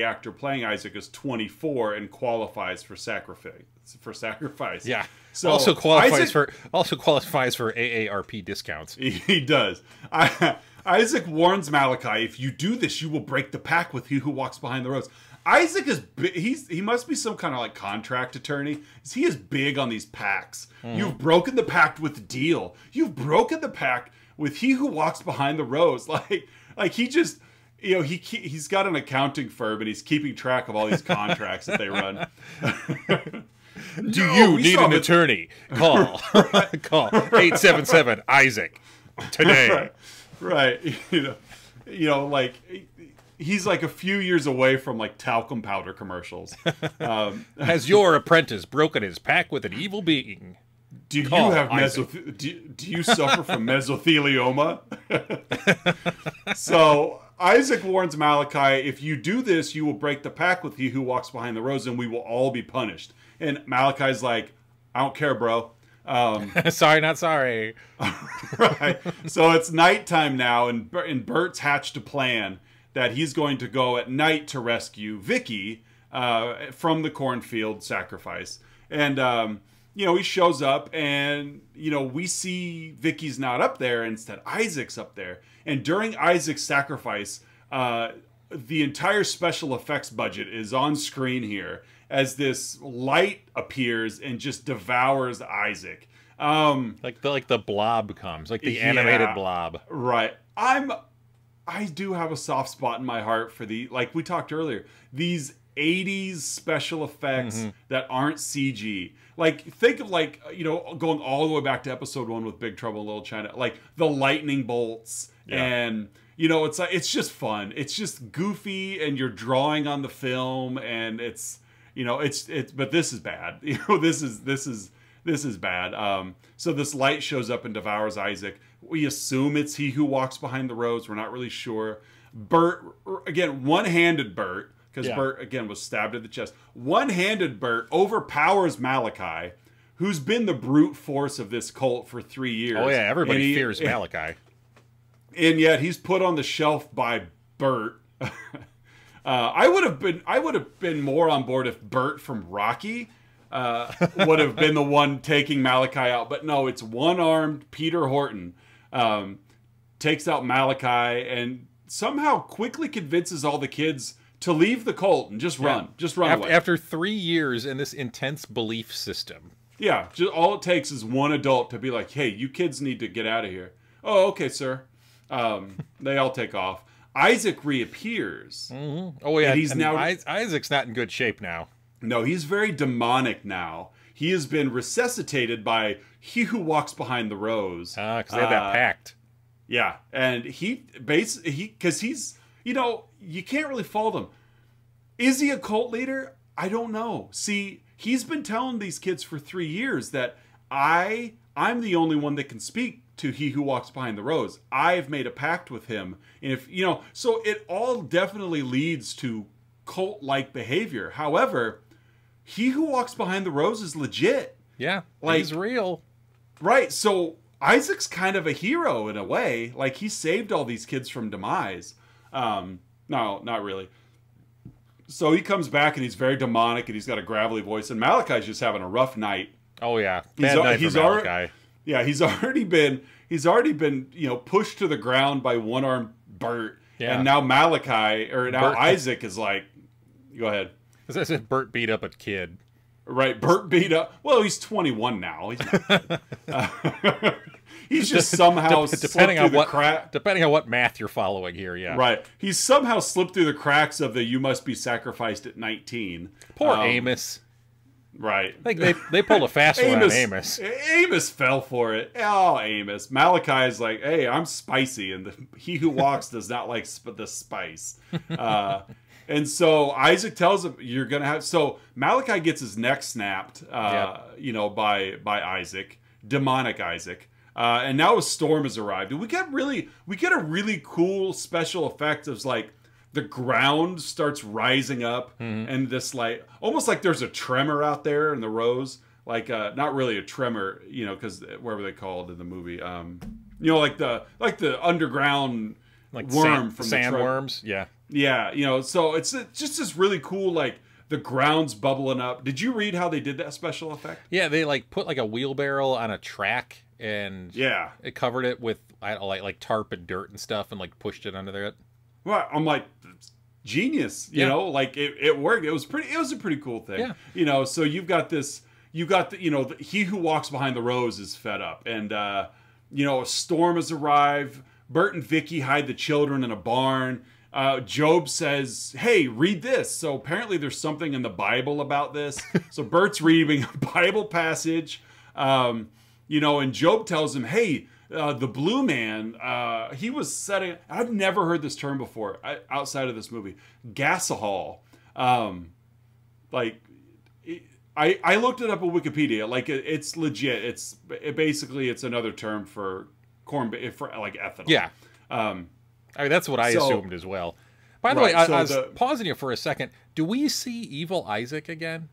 actor playing Isaac is 24 and qualifies for sacrifice. Yeah. So also qualifies for AARP discounts. He does. Isaac warns Malachi, if you do this, you will break the pact with he who walks behind the rose. Isaac is he must be some kind of contract attorney. He is big on these pacts. You've broken the pact with Deal. You've broken the pact with he who walks behind the rose. He just, he's got an accounting firm and he's keeping track of all these contracts that they run. Do you need an attorney? Call. Call 877 Isaac today. Right. He's a few years away from talcum powder commercials. Has your apprentice broken his pact with an evil being? Do you Call have do you suffer from mesothelioma? So Isaac warns Malachi, if you do this, you will break the pact with he who walks behind the rows, and we will all be punished. And Malachi's like, I don't care, bro. Sorry, not sorry. Right. So it's nighttime now, and Burt's hatched a plan that he's going to go at night to rescue Vicky from the cornfield sacrifice. And, you know, he shows up, and, you know, we see Vicky's not up there. Instead, Isaac's up there. And during Isaac's sacrifice, the entire special effects budget is on screen here as this light appears and just devours Isaac. Like the blob comes, like the animated blob. Right. I do have a soft spot in my heart for like we talked earlier, these 80s special effects that aren't CG. Like, think of, like, you know, going all the way back to episode 1 with Big Trouble in Little China, like the lightning bolts and, you know, it's like, it's just fun. It's just goofy, and you're drawing on the film, and it's, you know, but this is bad. You know, this is bad. So this light shows up and devours Isaac. We assume it's he who walks behind the rows. We're not really sure. Burt, again, one-handed Burt, because Burt, again, was stabbed in the chest. One-handed Burt overpowers Malachi, who's been the brute force of this cult for 3 years. Oh, yeah, everybody fears Malachi. And yet he's put on the shelf by Burt. I would have been more on board if Burt from Rocky would have been the one taking Malachi out. But no, it's one-armed Peter Horton takes out Malachi and somehow quickly convinces all the kids to leave the cult and just run. Just run away. After 3 years in this intense belief system. Yeah, just all it takes is one adult to be like, hey, you kids need to get out of here. Oh, okay, sir. They all take off. Isaac reappears. Oh, yeah. And now Isaac's not in good shape now. No, he's very demonic now. He has been resuscitated by he who walks behind the rows. Because they have that pact. Yeah, and because he's, you know, you can't really fault him. Is he a cult leader? I don't know. See, he's been telling these kids for 3 years that I'm the only one that can speak to he who walks behind the rows. I've made a pact with him. And if, you know, so it all definitely leads to cult-like behavior. However, he who walks behind the rows is legit. Yeah, like, he's real. Right, so Isaac's kind of a hero in a way. Like, he saved all these kids from demise. No, not really. So he comes back, and he's very demonic, and he's got a gravelly voice, and Malachi's just having a rough night. Oh, yeah. Bad night for Malachi. Yeah, he's already been, you know, pushed to the ground by one-armed Burt. Yeah. And now Isaac is like, go ahead. As I said, Burt beat up a kid. Right, Burt beat up. Well, he's 21 now. He's not. He's just somehow slipped through the crack. Depending on what math you're following here, yeah. Right. He's somehow slipped through the cracks of the you must be sacrificed at 19. Poor Amos. Right. I think they pulled a fast one on Amos. Amos fell for it. Oh, Amos. Malachi is like, hey, I'm spicy, and he who walks does not like the spice. And so Isaac tells him, you're going to have... So Malachi gets his neck snapped, you know, by Isaac. Demonic Isaac. And now a storm has arrived. And we get a really cool special effect of, like, the ground starts rising up, and this, like, almost like there's a tremor out there in the rows. Like, not really a tremor, you know, because whatever they call it in the movie. You know, like the underground, like, worm from sandworms. Yeah. Yeah, you know, so it's just this really cool, like, the ground's bubbling up. Did you read how they did that special effect? Yeah, they, like, put, like, a wheelbarrow on a track, and it covered it with, like tarp and dirt and stuff, and, like, pushed it under there. Well, I'm like, genius, you know, like, it worked. It was a pretty cool thing. Yeah. You know, so you got you know, he who walks behind the rows is fed up, and, you know, a storm has arrived. Burt and Vicky hide the children in a barn. Job says, hey, read this. So apparently there's something in the Bible about this. So Burt's reading a Bible passage, you know, and Job tells him, hey, the blue man, he was setting... I've never heard this term before outside of this movie. Gasohol. Like, I looked it up on Wikipedia. Like it's legit. Basically it's another term for corn for like ethanol. Yeah. I mean that's what I assumed as well. By the way, I was pausing you for a second. Do we see Evil Isaac again?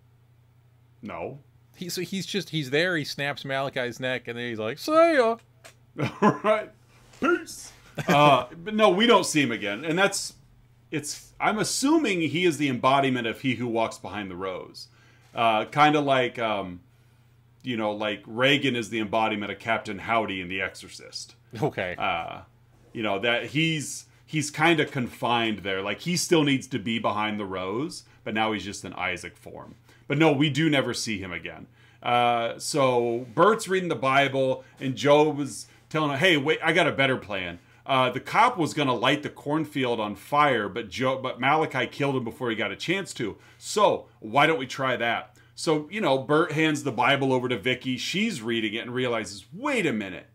No. He's there. He snaps Malachi's neck, and then he's like, "See ya." All right. Peace. But no, we don't see him again, and I'm assuming he is the embodiment of He Who Walks Behind the Rose, kind of like like Reagan is the embodiment of Captain Howdy in The Exorcist. Okay. That he's kind of confined there. Like he still needs to be behind the rose, but now he's just in Isaac form. But no, we do never see him again. So Burt's reading the Bible, and Job was telling him, "Hey, wait, I got a better plan. The cop was going to light the cornfield on fire, but Malachi killed him before he got a chance to. So why don't we try that?" So, Burt hands the Bible over to Vicky. She's reading it and realizes, wait a minute.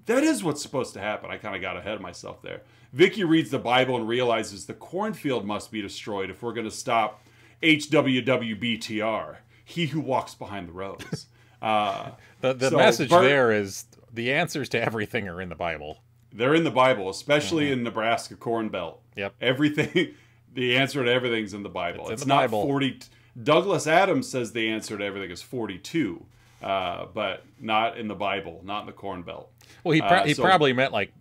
That is what's supposed to happen. I kind of got ahead of myself there. Vicky reads the Bible and realizes the cornfield must be destroyed if we're going to stop HWWBTR, He Who Walks Behind the Rose. The message there is the answers to everything are in the Bible. They're in the Bible, especially in Nebraska Corn Belt. Yep. Everything, the answer to everything's in the Bible. It's not Bible. 40. Douglas Adams says the answer to everything is 42, but not in the Bible, not in the Corn Belt. Well, he probably meant like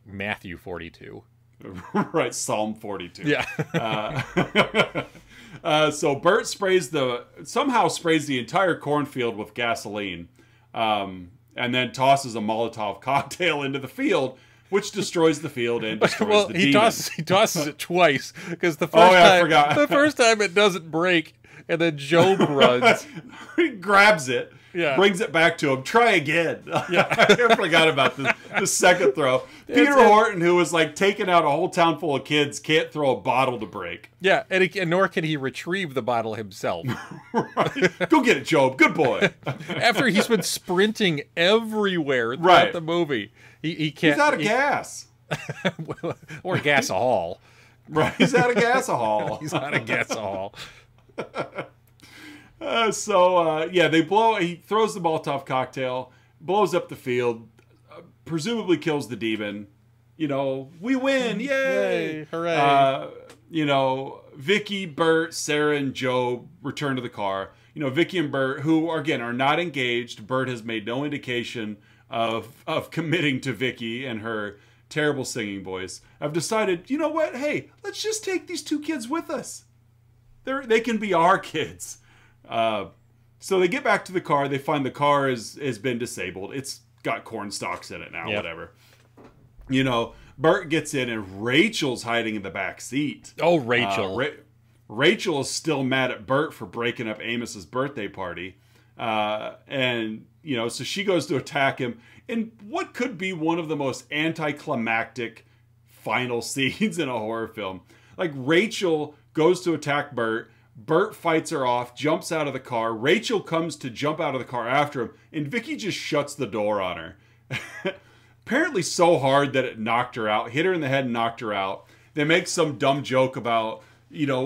Matthew 42. Right, Psalm 42. Yeah. So Burt somehow sprays the entire cornfield with gasoline, and then tosses a Molotov cocktail into the field, which destroys the field and destroys the demon. He tosses it twice because the first time it doesn't break, and then Job runs. He grabs it. Yeah. Brings it back to him. Try again. Yeah. I forgot about the second throw. Peter Horton, who was like taking out a whole town full of kids, can't throw a bottle to break. Yeah, and nor can he retrieve the bottle himself. Right. Go get it, Job. Good boy. After he's been sprinting everywhere throughout the movie, he can't. He's out of gas. Or gasahol. Right. He's out of gasahol. He's out of gasahol. They blow. He throws the Molotov cocktail, blows up the field, presumably kills the demon. We win! Yay! Hooray! Vicky, Burt, Sarah, and Job return to the car. Vicky and Burt, who again are not engaged. Burt has made no indication of committing to Vicky and her terrible singing voice. I've decided, you know what? Hey, let's just take these two kids with us. They can be our kids. So they get back to the car. They find the car has been disabled. It's got corn stalks in it now, whatever. Burt gets in and Rachel's hiding in the back seat. Oh, Rachel. Rachel is still mad at Burt for breaking up Amos's birthday party. So she goes to attack him in what could be one of the most anticlimactic final scenes in a horror film. Like, Rachel goes to attack Burt. Burt fights her off, jumps out of the car. Rachel comes to jump out of the car after him, and Vicky just shuts the door on her. Apparently so hard that it knocked her out, hit her in the head and knocked her out. They make some dumb joke about,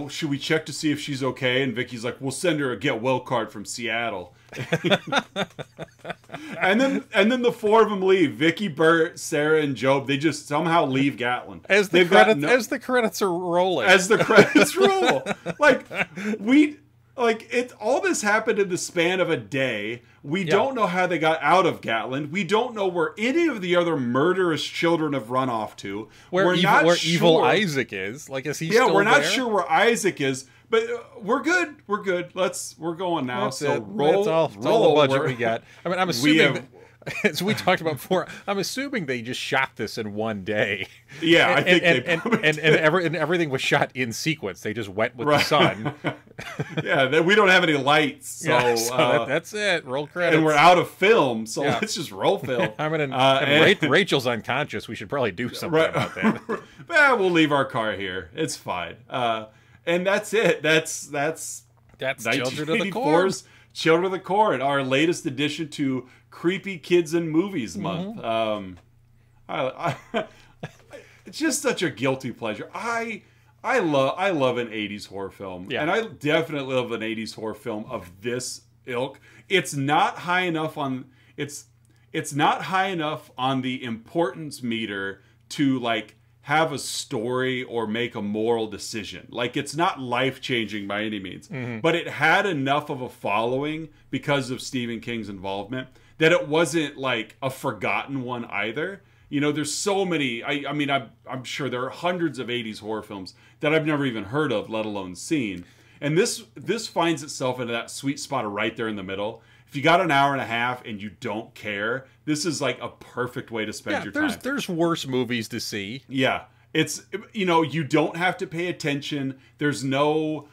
should we check to see if she's okay? And Vicky's like, we'll send her a get well card from Seattle. and then the four of them leave. Vicky, Burt, Sarah, and Job. They just somehow leave Gatlin. As the credits are rolling. As the credits roll. All this happened in the span of a day. We don't know how they got out of Gatlin. We don't know where any of the other murderous children have run off to. Where evil Isaac is. Like, is he still there? We're not sure where Isaac is. But we're good. We're good. We're going now. That's so it. roll. That's all the budget we got. I mean, I'm assuming. As we talked about before, I'm assuming they just shot this in one day. Yeah, I think and everything was shot in sequence. They just went with the sun. Yeah, we don't have any lights, so, that's it. Roll credits, and we're out of film, so let's just roll film. Rachel's unconscious. We should probably do something about that. We'll leave our car here. It's fine. And that's it. That's Children of the Corn. Children of the Corn, our latest addition to Creepy Kids in Movies Month. It's just such a guilty pleasure. I love an 80s horror film. Yeah. And I definitely love an 80s horror film of this ilk. It's not high enough on it's not high enough on the importance meter to like have a story or make a moral decision. Like, it's not life-changing by any means, but it had enough of a following because of Stephen King's involvement that it wasn't like a forgotten one either. You know, there's so many, I mean, I'm sure there are hundreds of 80s horror films that I've never even heard of, let alone seen. And this finds itself in that sweet spot of right there in the middle. If you got an hour and a half and you don't care, this is like a perfect way to spend your time. There's worse movies to see. Yeah. It's, you know, you don't have to pay attention. There's no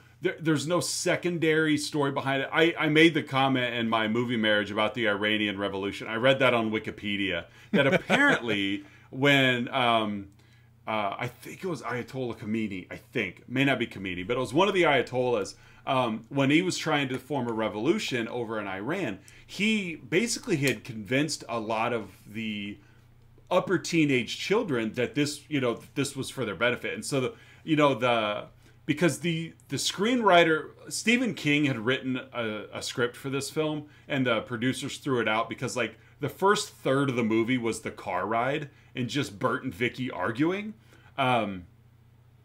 secondary story behind it. I made the comment in my movie Marriage about the Iranian Revolution. I read that on Wikipedia. That apparently when, I think it was Ayatollah Khomeini, I think. May not be Khomeini, but it was one of the Ayatollahs. When he was trying to form a revolution over in Iran, he basically had convinced a lot of the upper teenage children that this, you know, this was for their benefit. And so, because the screenwriter, Stephen King, had written a script for this film, and the producers threw it out because, like, the first third of the movie was the car ride and just Burt and Vicky arguing.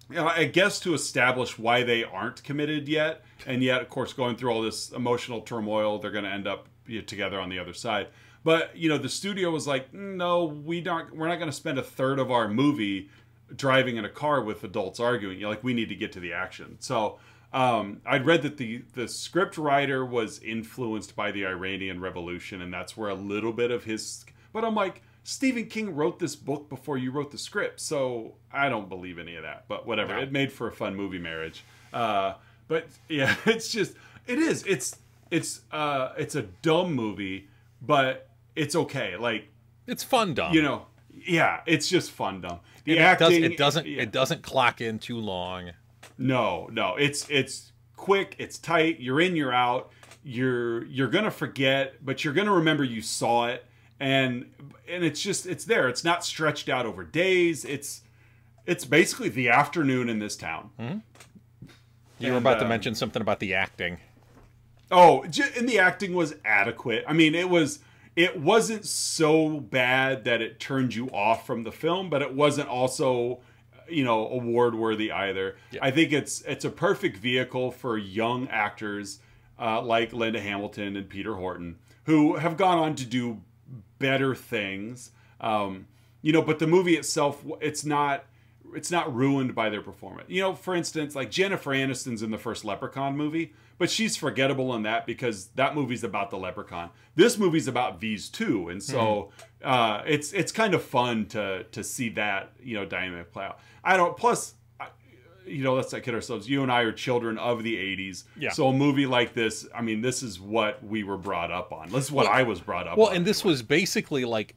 You know, I guess to establish why they aren't committed yet, and yet, of course, going through all this emotional turmoil, they're going to end up together on the other side. But, you know, the studio was like, no, we're not going to spend a third of our movie driving in a car with adults arguing. You're like, we need to get to the action. So I'd read that the script writer was influenced by the Iranian Revolution, and that's where a little bit of his... But I'm like, Stephen King wrote this book before you wrote the script, so I don't believe any of that. But whatever, no. It made for a fun movie Marriage. But yeah, it's just, it's a dumb movie, but it's okay. Like, it's fun dumb. You know, yeah, it's just fun dumb. The and acting, it doesn't clock in too long. No, it's quick, it's tight. You're in, you're out. You're gonna forget, but you're gonna remember you saw it. And it's just, it's there. It's not stretched out over days. It's basically the afternoon in this town. Mm-hmm. You were about to mention something about the acting. Oh, and the acting was adequate. I mean, it wasn't so bad that it turned you off from the film, but it wasn't also, you know, award worthy either. Yeah. I think it's a perfect vehicle for young actors like Linda Hamilton and Peter Horton, who have gone on to do better things, you know, but the movie itself, it's not ruined by their performance. You know, for instance, like Jennifer Aniston's in the first Leprechaun movie, but she's forgettable in that because that movie's about the leprechaun. This movie's about these two, and so it's kind of fun to see that, you know, dynamic play out. Plus, you know, let's not kid ourselves. You and I are children of the 80s. Yeah. So a movie like this, I mean, this is what we were brought up on. This is what I was brought up on. Well, and this was basically like,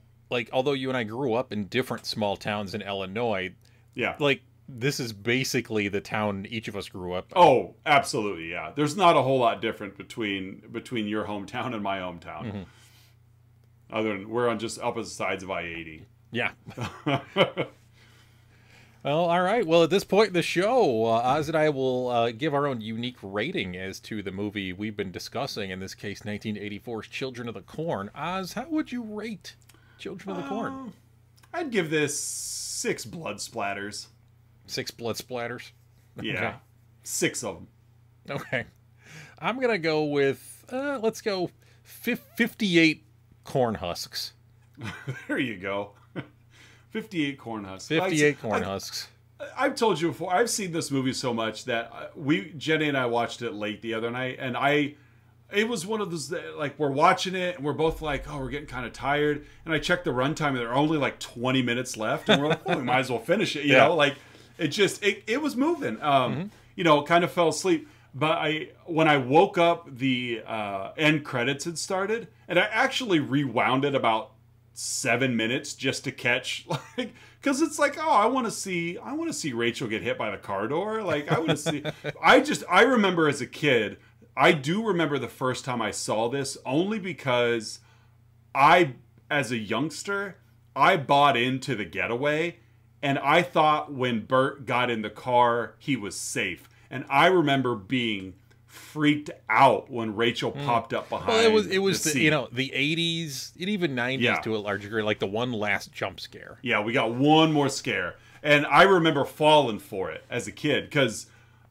although you and I grew up in different small towns in Illinois, yeah, like, this is basically the town each of us grew up in. Oh, absolutely, yeah. There's not a whole lot different between your hometown and my hometown. Mm-hmm. Other than we're on just opposite sides of I-80. Yeah. Well, all right. Well, at this point in the show, Oz and I will give our own unique rating as to the movie we've been discussing, in this case, 1984's Children of the Corn. Oz, how would you rate Children of the Corn? I'd give this 6 blood splatters. 6 blood splatters? Yeah. Okay. 6 of them. Okay. I'm going to go with, let's go 58 corn husks. There you go. 58 corn husks. 58 corn husks. I've told you before, I've seen this movie so much that Jenny and I watched it late the other night, and it was one of those, like, we're watching it, and we're both like, oh, we're getting kind of tired, and I checked the runtime, and there are only like 20 minutes left, and we're like, oh, we might as well finish it, you know, like, it was moving, you know, kind of fell asleep, but when I woke up, the end credits had started, and I actually rewound it about 7 minutes just to catch, like, because it's like, oh, I want to see Rachel get hit by the car door. Like, I want to see. I remember as a kid, I do remember the first time I saw this only because as a youngster, I bought into the getaway, and I thought when Burt got in the car, he was safe. And I remember being freaked out when Rachel popped up behind. Well, it was the the, you know, the 80s and even 90s to a large degree, like the one last jump scare. Yeah, we got one more scare. And I remember falling for it as a kid because,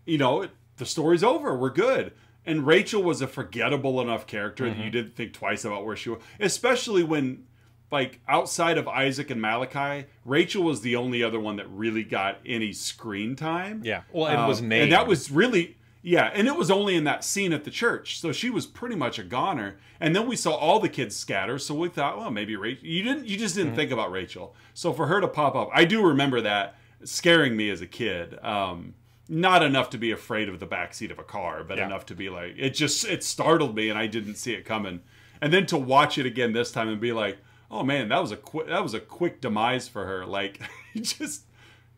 you know, the story's over. We're good. And Rachel was a forgettable enough character that you didn't think twice about where she was. Especially when, like, outside of Isaac and Malachi, Rachel was the only other one that really got any screen time. Yeah. Well, and was named. And that was really... Yeah, and it was only in that scene at the church, so she was pretty much a goner. And then we saw all the kids scatter, so we thought, well, maybe Rachel. You just didn't think about Rachel. So for her to pop up, I do remember that scaring me as a kid. Not enough to be afraid of the backseat of a car, but enough to be like, it startled me, and I didn't see it coming. And then to watch it again this time and be like, oh man, that was a quick demise for her. Like, just.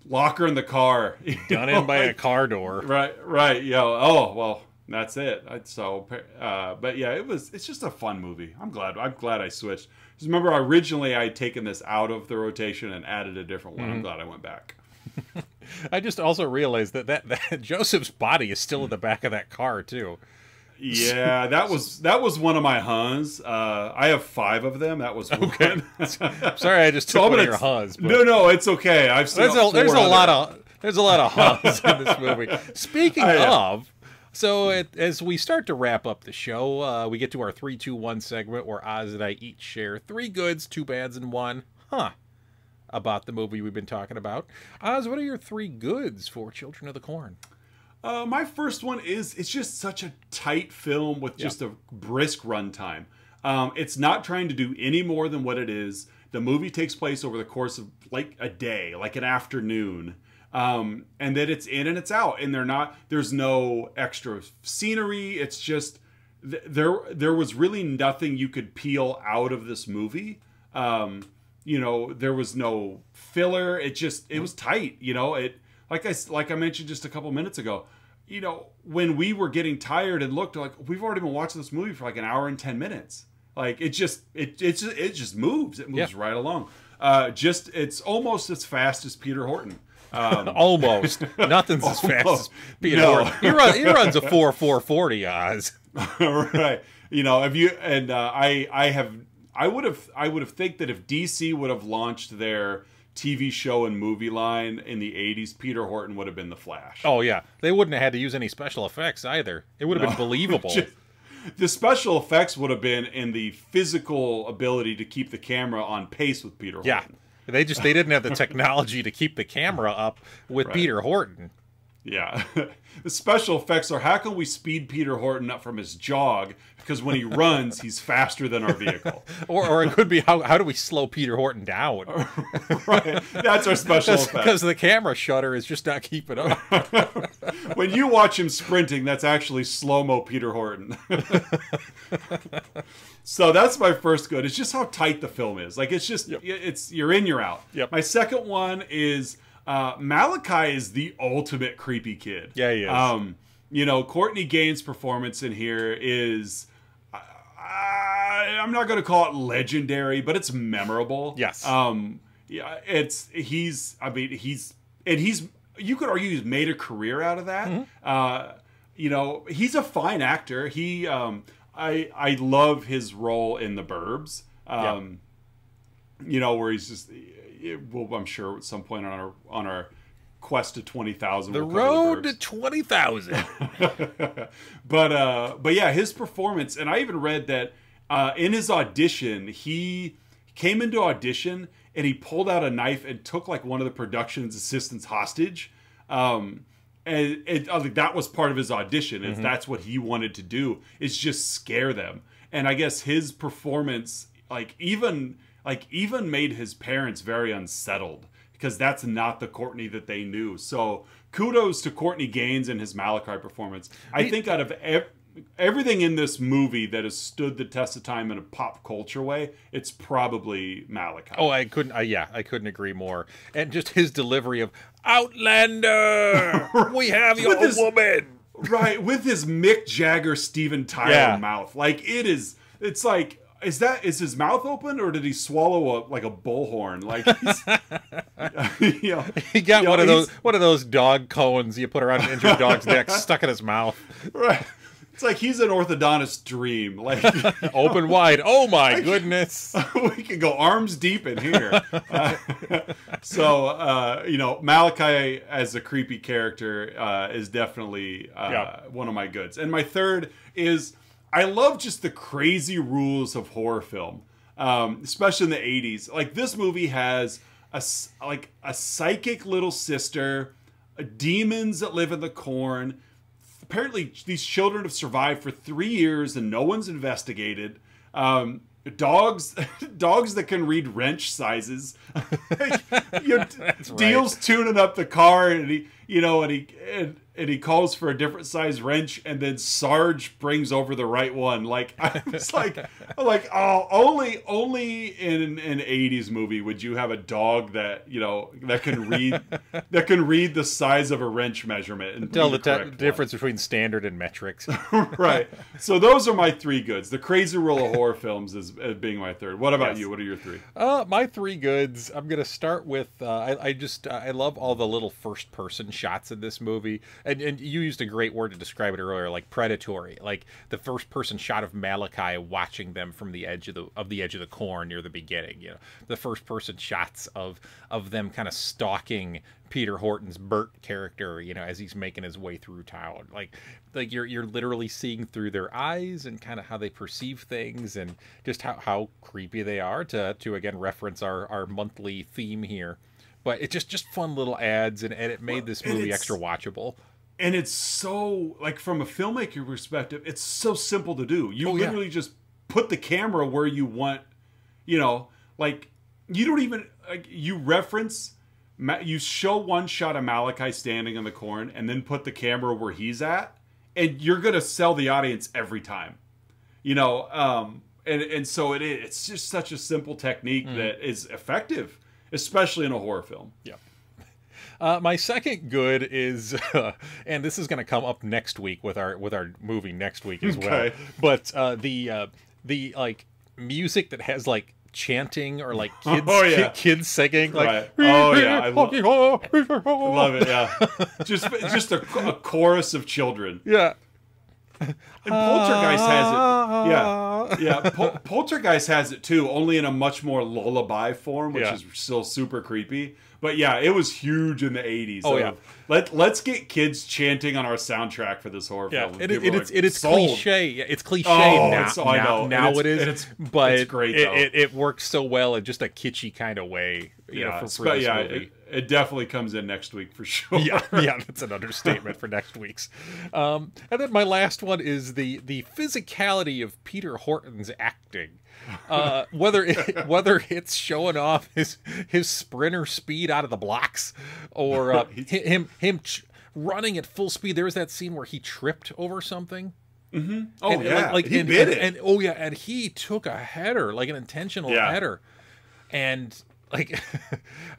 Lock her in the car. Done in by a car door. Right. Yeah. Oh, well, that's it. So, but yeah, it's just a fun movie. I'm glad I switched. Because remember, originally I had taken this out of the rotation and added a different one. I'm glad I went back. I just also realized that Joseph's body is still in the back of that car too. Yeah, that was one of my Huns. I have 5 of them. That was okay. Sorry, I just took one of your Huns. No, it's okay. I've seen there's a lot of Huns in this movie. Speaking of, so as we start to wrap up the show, we get to our 3, 2, 1 segment where Oz and I each share 3 goods, 2 bads, and 1 about the movie we've been talking about. Oz, what are your 3 goods for Children of the Corn? My first one is it's just such a tight film with just a brisk runtime. It's not trying to do any more than what it is. The movie takes place over the course of like a day, like an afternoon, and then it's in and it's out. And there's no extra scenery. It's just there was really nothing you could peel out of this movie. You know, there was no filler. It was tight. You know, like I mentioned just a couple minutes ago, you know, when we were getting tired and looked like we've already been watching this movie for like an hour and 10 minutes. Like it just moves. It moves right along. It's almost as fast as Peter Horton. Almost. Nothing's as fast as Peter Horton. He runs a 4.40, Oz. Right. You know, I would have think that if DC would have launched their TV show and movie line in the 80s, Peter Horton would have been the Flash. Oh, yeah. They wouldn't have had to use any special effects either. It would have been believable. The special effects would have been in the physical ability to keep the camera on pace with Peter Horton. Yeah. They didn't have the technology to keep the camera up with Peter Horton. Yeah. The special effects are, how can we speed Peter Horton up from his jog? Because when he runs, he's faster than our vehicle. or it could be, how do we slow Peter Horton down? Right. That's our special effect. Because the camera shutter is just not keeping up. When you watch him sprinting, that's actually slow-mo Peter Horton. So that's my first good. It's just how tight the film is. Like, it's just, you're in, you're out. Yep. My second one is... Malachi is the ultimate creepy kid. Yeah, he is. You know, Courtney Gaines' performance in here is, I'm not going to call it legendary, but it's memorable. Yes. Yeah, you could argue he's made a career out of that. Mm-hmm. You know, he's a fine actor. I love his role in The Burbs. You know, where he's just... Well, I'm sure at some point on our quest to 20,000. The road to 20,000. But yeah, his performance, and I even read that in his audition, he came into audition and he pulled out a knife and took like one of the production's assistants hostage. And that was part of his audition. Is that's what he wanted to do, is just scare them. And I guess his performance, even made his parents very unsettled, because that's not the Courtney that they knew. So kudos to Courtney Gaines and his Malachi performance. I think out of everything in this movie that has stood the test of time in a pop culture way, it's probably Malachi. Oh, I couldn't agree more. And just his delivery of Outlander, we have your woman. Right, with his Mick Jagger, Steven Tyler mouth. Like, it's like... Is his mouth open, or did he swallow a bullhorn? Like, he got one of those dog cones you put around an injured dog's neck stuck in his mouth. Right. It's like he's an orthodontist dream. Like open wide. Oh my goodness. We could go arms deep in here. You know, Malachi as a creepy character is definitely one of my goods. And my third is I love just the crazy rules of horror film, especially in the 80s. Like this movie has a psychic little sister, demons that live in the corn. Apparently, these children have survived for 3 years and no one's investigated. Dogs that can read wrench sizes. Deal's tuning up the car, and he calls for a different size wrench, and then Sarge brings over the right one. Like I was like, oh, only in an '80s movie would you have a dog that that can read the size of a wrench measurement and tell the difference between standard and metrics. Right. So those are my three goods. The crazy rule of horror films is being my third. What about you? What are your three? My three goods. I'm gonna start with. I love all the little first person shots in this movie. And you used a great word to describe it earlier, like predatory, like the first person shot of Malachi watching them from the edge of the corn near the beginning. You know, the first person shots of them kind of stalking Peter Horton's Burt character, you know, as he's making his way through town. Like you're literally seeing through their eyes and kind of how they perceive things and just how creepy they are, to again reference our monthly theme here. But it's just fun little ads, and it made this movie extra watchable. And it's so, like, from a filmmaker perspective, it's so simple to do. You literally just put the camera where you want, you know, like, you don't even, like, you show one shot of Malachi standing in the corn and then put the camera where he's at, and you're going to sell the audience every time, you know? And so it's just such a simple technique that is effective, especially in a horror film. Yeah. My second good is, and this is going to come up next week with our movie next week as well. But the like music that has like chanting or like kids singing, like I love it. Yeah, just a chorus of children. Yeah. And Poltergeist has it. Yeah. Poltergeist has it too, only in a much more lullaby form, which is still super creepy. But yeah, it was huge in the 80s. Oh, yeah. Let's get kids chanting on our soundtrack for this horror film. It's cliche. It's cliche now it is. But it's great, though. It works so well in just a kitschy kind of way. For this movie. It definitely comes in next week for sure. Yeah, that's an understatement for next week's. And then my last one is the physicality of Peter Horton's acting. Whether it's showing off his sprinter speed out of the blocks, or him running at full speed. There was that scene where he tripped over something. Mm-hmm. Oh, he bit it. And he took a header, like an intentional header, and. Like,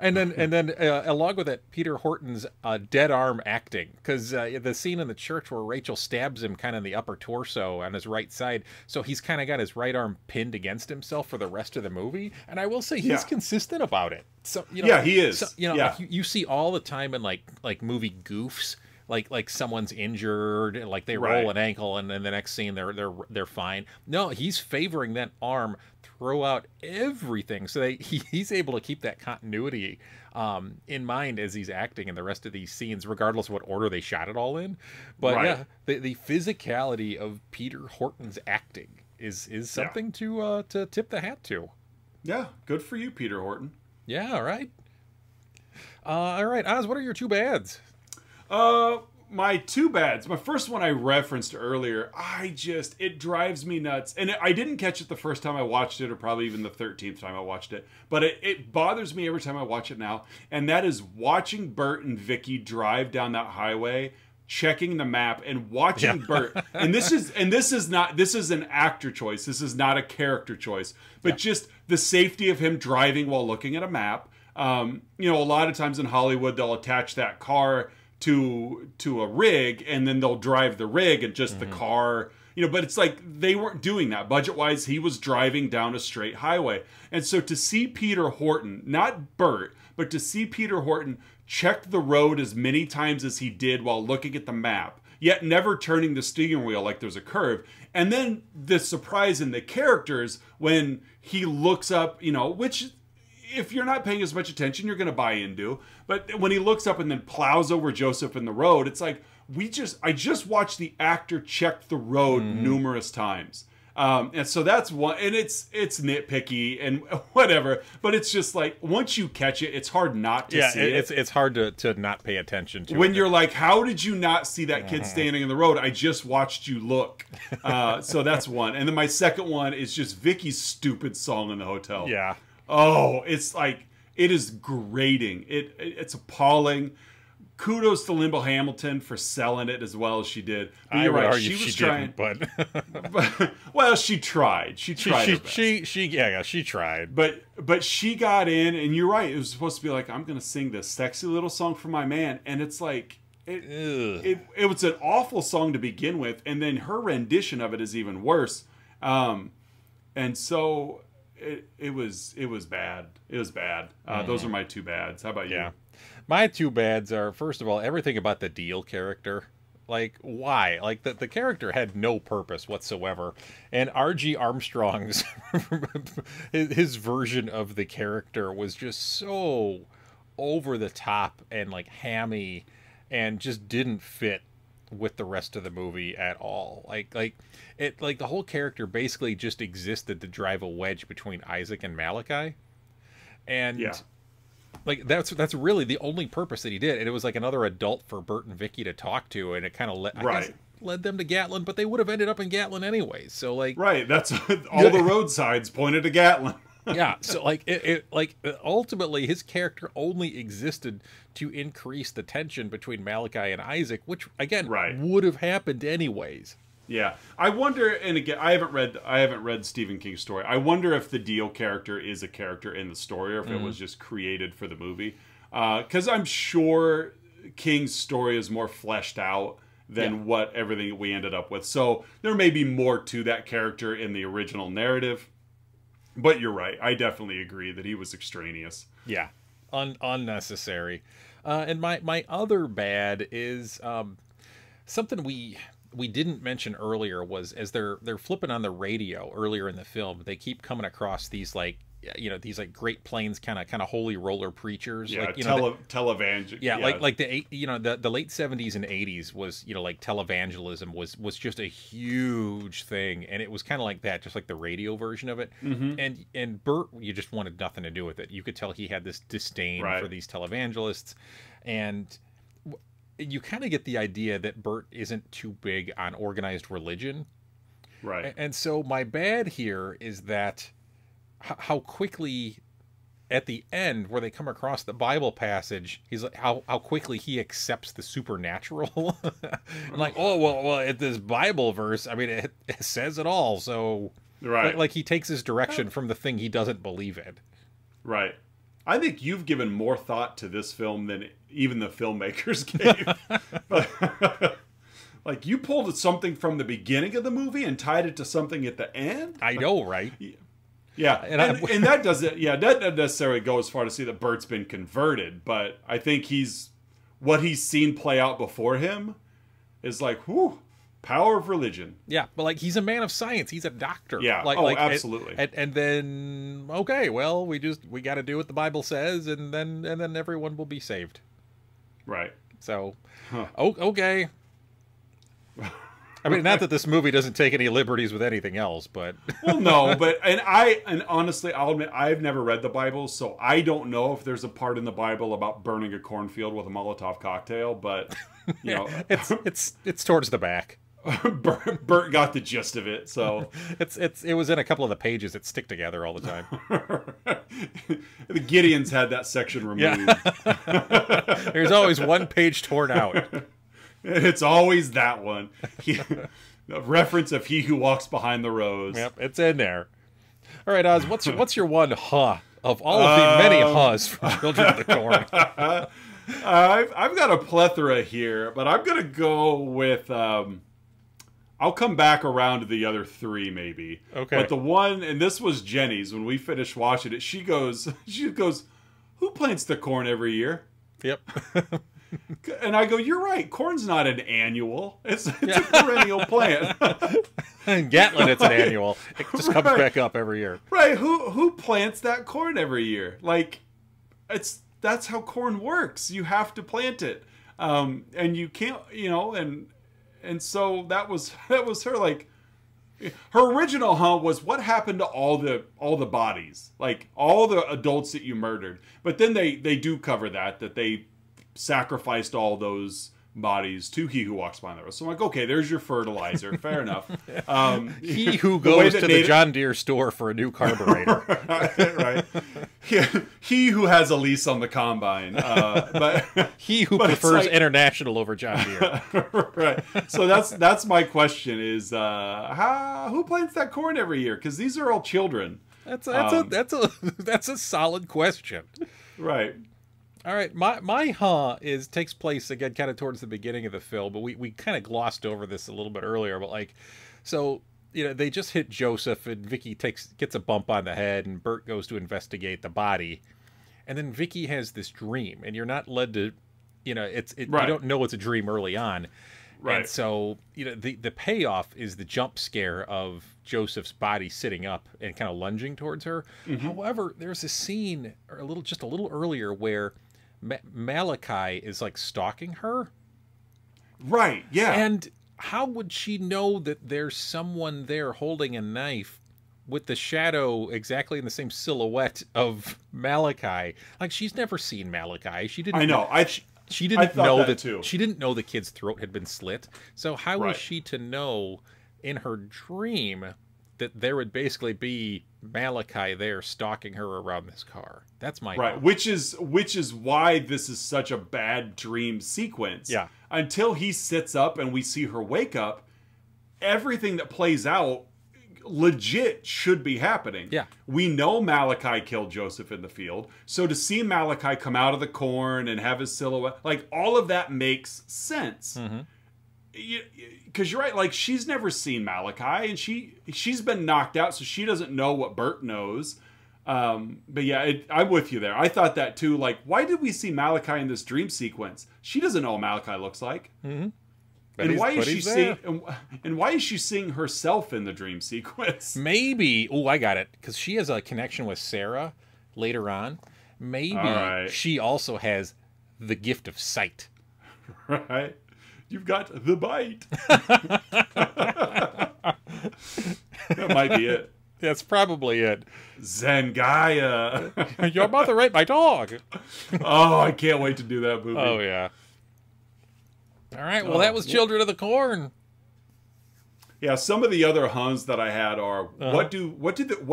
and then along with it, Peter Horton's dead arm acting, because the scene in the church where Rachel stabs him kind of in the upper torso on his right side, so he's kind of got his right arm pinned against himself for the rest of the movie. And I will say he's consistent about it. So he is. So, like you see all the time in like movie goofs. Like someone's injured, and like they roll an ankle, and then the next scene they're fine. No, he's favoring that arm throughout everything, so he's able to keep that continuity in mind as he's acting in the rest of these scenes, regardless of what order they shot it all in. But the physicality of Peter Horton's acting is something to tip the hat to. Yeah, good for you, Peter Horton. Yeah, all right. All right, Oz, what are your two bads? My two bads. My first one I referenced earlier. It drives me nuts. And I didn't catch it the first time I watched it, or probably even the 13th time I watched it. But it bothers me every time I watch it now. And that is watching Burt and Vicky drive down that highway, checking the map and watching Burt. And this is an actor choice. This is not a character choice. But just the safety of him driving while looking at a map. A lot of times in Hollywood, they'll attach that car to a rig, and then they'll drive the rig and just the car, but it's like they weren't doing that. Budget wise, he was driving down a straight highway. And so to see Peter Horton, not Burt, but to see Peter Horton check the road as many times as he did while looking at the map, yet never turning the steering wheel like there's a curve. And then the surprise in the characters when he looks up, you know, which if you're not paying as much attention, you're going to buy into. But when he looks up and then plows over Joseph in the road, it's like, I just watched the actor check the road numerous times. And so that's one, and it's nitpicky and whatever, but it's just like, once you catch it, it's hard not to see it. It's hard to not pay attention to when it. you're like, how did you not see that kid standing in the road? I just watched you look. So that's one. And then my second one is just Vicky's stupid song in the hotel. Yeah. Oh, it's like, it is grating. It's appalling. Kudos to Limbo Hamilton for selling it as well as she did. But you're right, she was trying, but well, she tried. She tried. She tried. But she got in, and you're right. It was supposed to be like, I'm gonna sing this sexy little song for my man, and it's like it was an awful song to begin with, and then her rendition of it is even worse. And so it was bad. It was bad. Those are my two bads. How about you? Yeah. My two bads are, first of all, everything about the Deal character. Like, why? Like, the character had no purpose whatsoever. And R.G. Armstrong's, his version of the character was just so over the top and, like, hammy and just didn't fit with the rest of the movie at all. Like the whole character basically just existed to drive a wedge between Isaac and Malachi. And... yeah. Like, that's really the only purpose that he did. And it was like another adult for Burt and Vicky to talk to, and it kind of led them to Gatlin, but they would have ended up in Gatlin anyways. So, like... right, that's... all the roadsides pointed to Gatlin. Yeah, so, like, ultimately, his character only existed to increase the tension between Malachi and Isaac, which, again, would have happened anyways. Yeah, I wonder, and again, I haven't read Stephen King's story. I wonder if the Deal character is a character in the story, or if it was just created for the movie. Because I'm sure King's story is more fleshed out than what everything we ended up with. So there may be more to that character in the original narrative. But you're right. I definitely agree that he was extraneous. Yeah, unnecessary. And my other bad is something we didn't mention earlier was, as they're flipping on the radio earlier in the film, they keep coming across these, like, you know, these like Great Plains kind of holy roller preachers. Yeah, like, you televangel. Yeah, like the late 70s and 80s was, you know, like televangelism was just a huge thing, and it was kind of like that, just like the radio version of it. And Burt, you just wanted nothing to do with it. You could tell he had this disdain for these televangelists, and you kind of get the idea that Burt isn't too big on organized religion. Right. And so my bad here is that how quickly at the end where they come across the Bible passage, he's like, how quickly he accepts the supernatural. I'm like, oh, well, at this Bible verse, I mean, it says it all. So like he takes his direction from the thing he doesn't believe in. Right. I think you've given more thought to this film than even the filmmakers gave. Like, you pulled something from the beginning of the movie and tied it to something at the end? I know, right? Yeah, and that doesn't. Yeah, that doesn't necessarily go as far to see that Burt's been converted, but I think what he's seen play out before him is like, whew, power of religion. Yeah, but like, he's a man of science. He's a doctor. Yeah, absolutely. And then, okay, well, we got to do what the Bible says, and then everyone will be saved. Right. So, okay. I mean, not that this movie doesn't take any liberties with anything else, but... Well, no, and honestly, I'll admit, I've never read the Bible, so I don't know if there's a part in the Bible about burning a cornfield with a Molotov cocktail, but, you know... it's towards the back. Burt got the gist of it, so... It was in a couple of the pages that stick together all the time. The Gideons had that section removed. Yeah. There's always one page torn out. It's always that one. A reference of He Who Walks Behind the Rose. Yep, it's in there. All right, Oz, what's your one huh of all of the many huhs from Children of the Corn? I've got a plethora here, but I'm going to go with... I'll come back around to the other three, maybe. Okay. But the one, and this was Jenny's, when we finished watching it, she goes, who plants the corn every year? Yep. And I go, you're right. Corn's not an annual. It's a perennial plant. In Gatlin, it's an annual. It just comes back up every year. Right. Who plants that corn every year? Like, that's how corn works. You have to plant it. And you can't, and so that was her, like, her original hunt was what happened to all the bodies, like all the adults that you murdered. But then they do cover that they sacrificed all those bodies to He Who Walks By the Road. So I'm like, okay, there's your fertilizer. Fair enough. He who goes to the John Deere store for a new carburetor. Right. He who has a lease on the combine. But he who prefers International over John Deere. Right. So that's my question is who plants that corn every year? Because these are all children. That's a solid question. Right. All right, my takes place again kind of towards the beginning of the film, but we kind of glossed over this a little bit earlier. But like, so they just hit Joseph, and Vicky gets a bump on the head, and Burt goes to investigate the body, and then Vicky has this dream, and you're not led to, right. You don't know it's a dream early on, right? And so the payoff is the jump scare of Joseph's body sitting up and kind of lunging towards her. Mm-hmm. However, there's a scene just a little earlier where Malachi is like stalking her. Right, yeah. And how would she know that there's someone there holding a knife with the shadow exactly in the same silhouette of Malachi? Like, she's never seen Malachi. She didn't. I know. She didn't know that too. She didn't know the kid's throat had been slit. So how was she to know in her dream that there would basically be Malachi there stalking her around this car? That's my right, which is why this is such a bad dream sequence. Yeah. Until he sits up and we see her wake up, everything that plays out legit should be happening. Yeah. We know Malachi killed Joseph in the field, so to see Malachi come out of the corn and have his silhouette, like, all of that makes sense. Mm-hmm. Because you're right, like, she's never seen Malachi, and she's been knocked out, so she doesn't know what Burt knows. But yeah, I'm with you there. I thought that too. Like, why did we see Malachi in this dream sequence? She doesn't know what Malachi looks like. Mm-hmm. And why is she seeing herself in the dream sequence? Maybe, I got it, because she has a connection with Sarah later on. Maybe she also has the gift of sight. Right. You've got the bite. That might be it. That's probably it. Zangaya. Your mother ate my dog. Oh, I can't wait to do that movie. Oh, yeah. All right, well, that was Children of the Corn. Yeah, some of the other Huns that I had are, what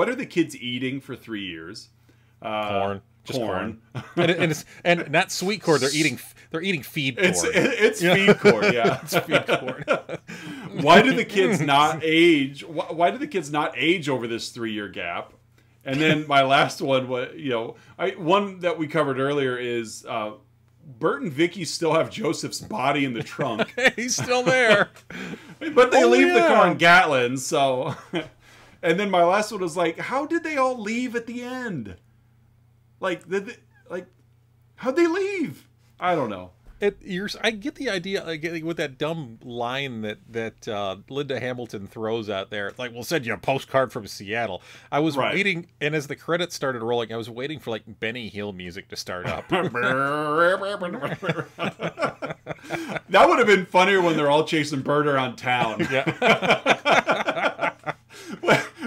are the kids eating for 3 years? Corn. Just corn. and not sweet corn. They're eating feed corn. It's feed corn. Yeah, it's feed corn. Why do the kids not age? Why do the kids not age over this 3-year gap? And then my last one was, one that we covered earlier is Burt and Vicky still have Joseph's body in the trunk. He's still there, but they leave the car in Gatlin. So, and then my last one was like, how did they all leave at the end? Like, how'd they leave? I don't know. I get the idea, like, with that dumb line that Linda Hamilton throws out there. Like, we'll send you a postcard from Seattle. I was waiting, and as the credits started rolling, I was waiting for, like, Benny Hill music to start up. That would have been funnier when they're all chasing Burt around town. Yeah.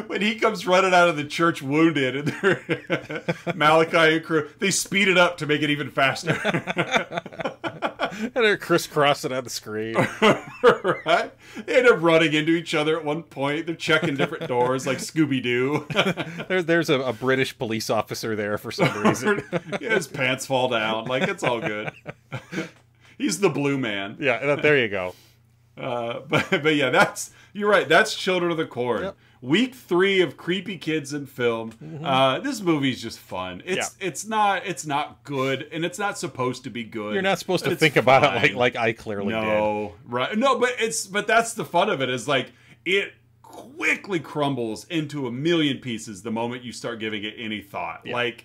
When he comes running out of the church wounded, and Malachi and crew, they speed it up to make it even faster. And they're crisscrossing on the screen. Right? They end up running into each other at one point. They're checking different doors like Scooby-Doo. There's a British police officer there for some reason. Yeah, his pants fall down. Like, it's all good. He's the blue man. Yeah, there you go. But yeah, you're right. That's Children of the Corn. Yep. Week 3 of creepy kids in film. Mm-hmm. This movie's just fun. It's not good, and it's not supposed to be good. You're not supposed to think about it like I clearly did. No, right? No, but that's the fun of it. Is like it quickly crumbles into a million pieces the moment you start giving it any thought. Yeah. Like,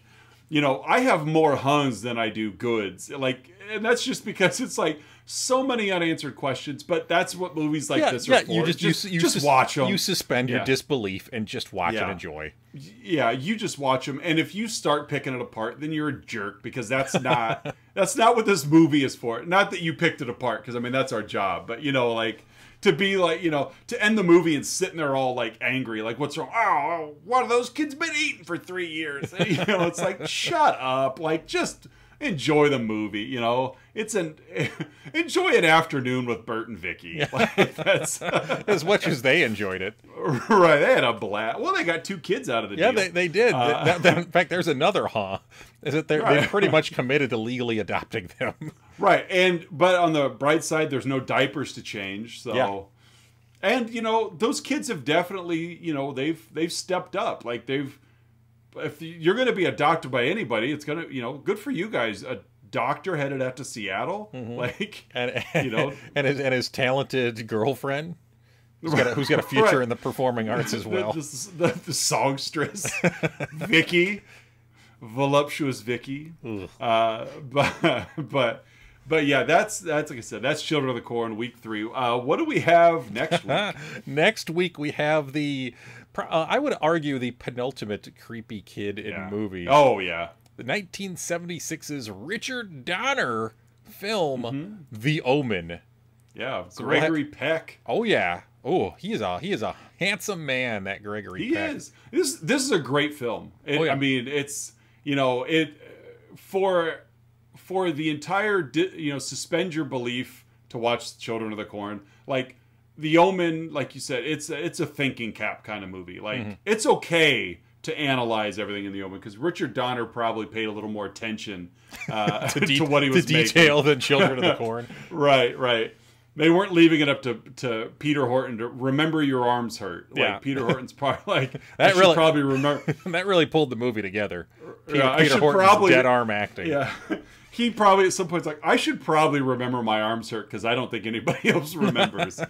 you know, I have more Huns than I do goods. Like, and that's just because it's like so many unanswered questions. But that's what movies like this are for. You just watch them. You suspend your disbelief and just watch and enjoy. Yeah, you just watch them, and if you start picking it apart, then you're a jerk, because that's not what this movie is for. Not that you picked it apart, because I mean that's our job, but you know, like, to be like, you know, to end the movie and sitting there all like angry, like, what's wrong? Oh, one of those kids been eating for 3 years. And, you know, it's like, shut up, like, just enjoy the movie. You know, enjoy an afternoon with Burt and Vicky. Like, that's as much as they enjoyed it. Right, they had a blast. Well, they got 2 kids out of the deal. Yeah, they did. In fact, there's another is that they're pretty much committed to legally adopting them. Right, but on the bright side, there's no diapers to change. So, and you know, those kids have definitely, you know, they've stepped up. Like if you're going to be adopted by anybody, it's gonna, you know, good for you guys. A doctor headed out to Seattle, like, and you know, and his talented girlfriend. Who's got a future in the performing arts as well. The songstress, Vicky, voluptuous Vicky. But yeah, that's like I said, that's Children of the Corn week 3. What do we have next week? Next week we have I would argue the penultimate creepy kid in movies. Oh yeah, the 1976's Richard Donner film, The Omen. Yeah, Gregory Peck. Oh yeah. Oh, he is a handsome man, that Gregory Peck. He is. This is a great film. I mean, it's, you know, for the entire, you know, suspend your belief to watch Children of the Corn. Like, The Omen, like you said, it's a thinking cap kind of movie. Like, it's okay to analyze everything in The Omen, because Richard Donner probably paid a little more attention to what he was making. Detail than Children of the Corn. Right. They weren't leaving it up to Peter Horton to remember your arms hurt. Like, Peter Horton's probably like, probably remember. That really pulled the movie together. Peter Horton's dead arm acting. Yeah. He probably at some point like, I should probably remember my arms hurt, because I don't think anybody else remembers.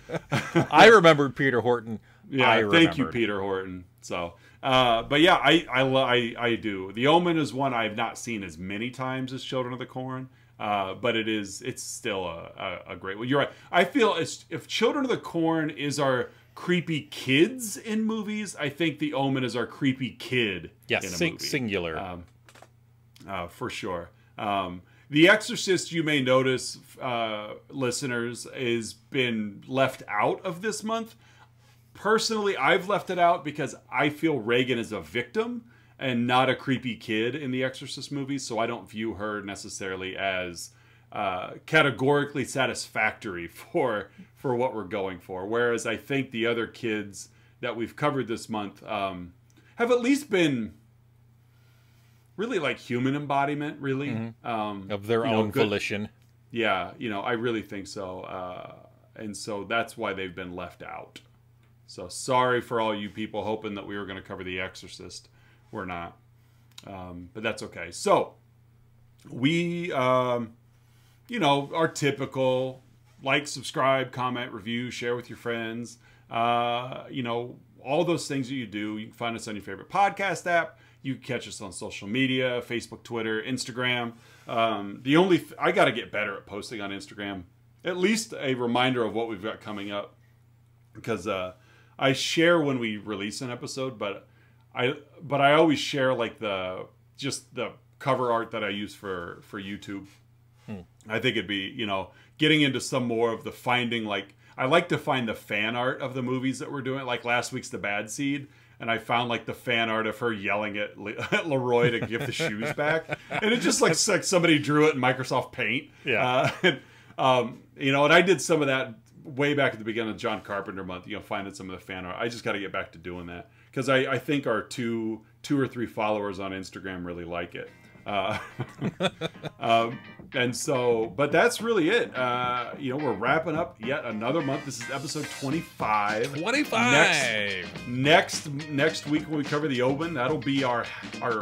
I remembered Peter Horton. Yeah, thank you, Peter Horton. So, but yeah, I do. The Omen is one I've not seen as many times as Children of the Corn. But it's still a great one. You're right. I feel if Children of the Corn is our creepy kids in movies, I think The Omen is our creepy kid in a movie. Singular. For sure. The Exorcist, you may notice, listeners, has been left out of this month. Personally, I've left it out because I feel Reagan is a victim and not a creepy kid in the Exorcist movies, so I don't view her necessarily as categorically satisfactory for what we're going for. Whereas I think the other kids that we've covered this month have at least been really like human embodiment, really. Of their own volition. Yeah, you know, I really think so. And so that's why they've been left out. So sorry for all you people hoping that we were going to cover The Exorcist. We're not. But that's okay. So we, you know, our typical like, subscribe, comment, review, share with your friends. You know, all those things that you do. You can find us on your favorite podcast app. You can catch us on social media, Facebook, Twitter, Instagram. I got to get better at posting on Instagram. At least a reminder of what we've got coming up. Because I share when we release an episode, but I always share like the cover art that I use for YouTube. I think it'd be, you know, getting into some more of the finding, like, I like to find the fan art of the movies that we're doing. Like last week's The Bad Seed, and I found like the fan art of her yelling at Leroy to give the shoes back, and it just like somebody drew it in Microsoft Paint. Yeah. You know, and I did some of that way back at the beginning of John Carpenter month. You know, finding some of the fan art. I just got to get back to doing that because I think our two or three followers on Instagram really like it. And so, but that's really it. You know, we're wrapping up yet another month. This is episode 25. 25. Next week when we cover the Omen, that'll be our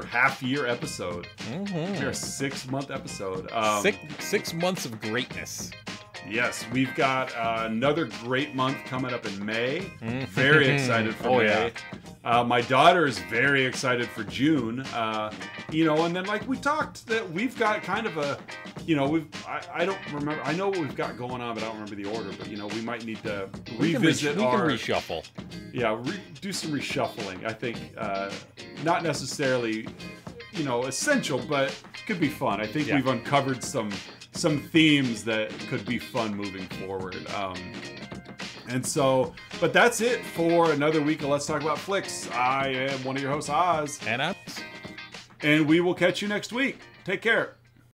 half year episode. Our 6-month episode. 6 months of greatness. Yes, we've got another great month coming up in May. Very excited for May. Yeah. My daughter is very excited for June. You know, and then like we talked that we've got kind of a, you know, I don't remember, I know what we've got going on, but I don't remember the order, but you know, we might need to revisit we can reshuffle. Yeah, do some reshuffling. I think not necessarily, you know, essential, but could be fun. I think we've uncovered some themes that could be fun moving forward. And so, but that's it for another week of Let's Talk About Flicks. I am one of your hosts, Oz. And I'm... And we will catch you next week. Take care.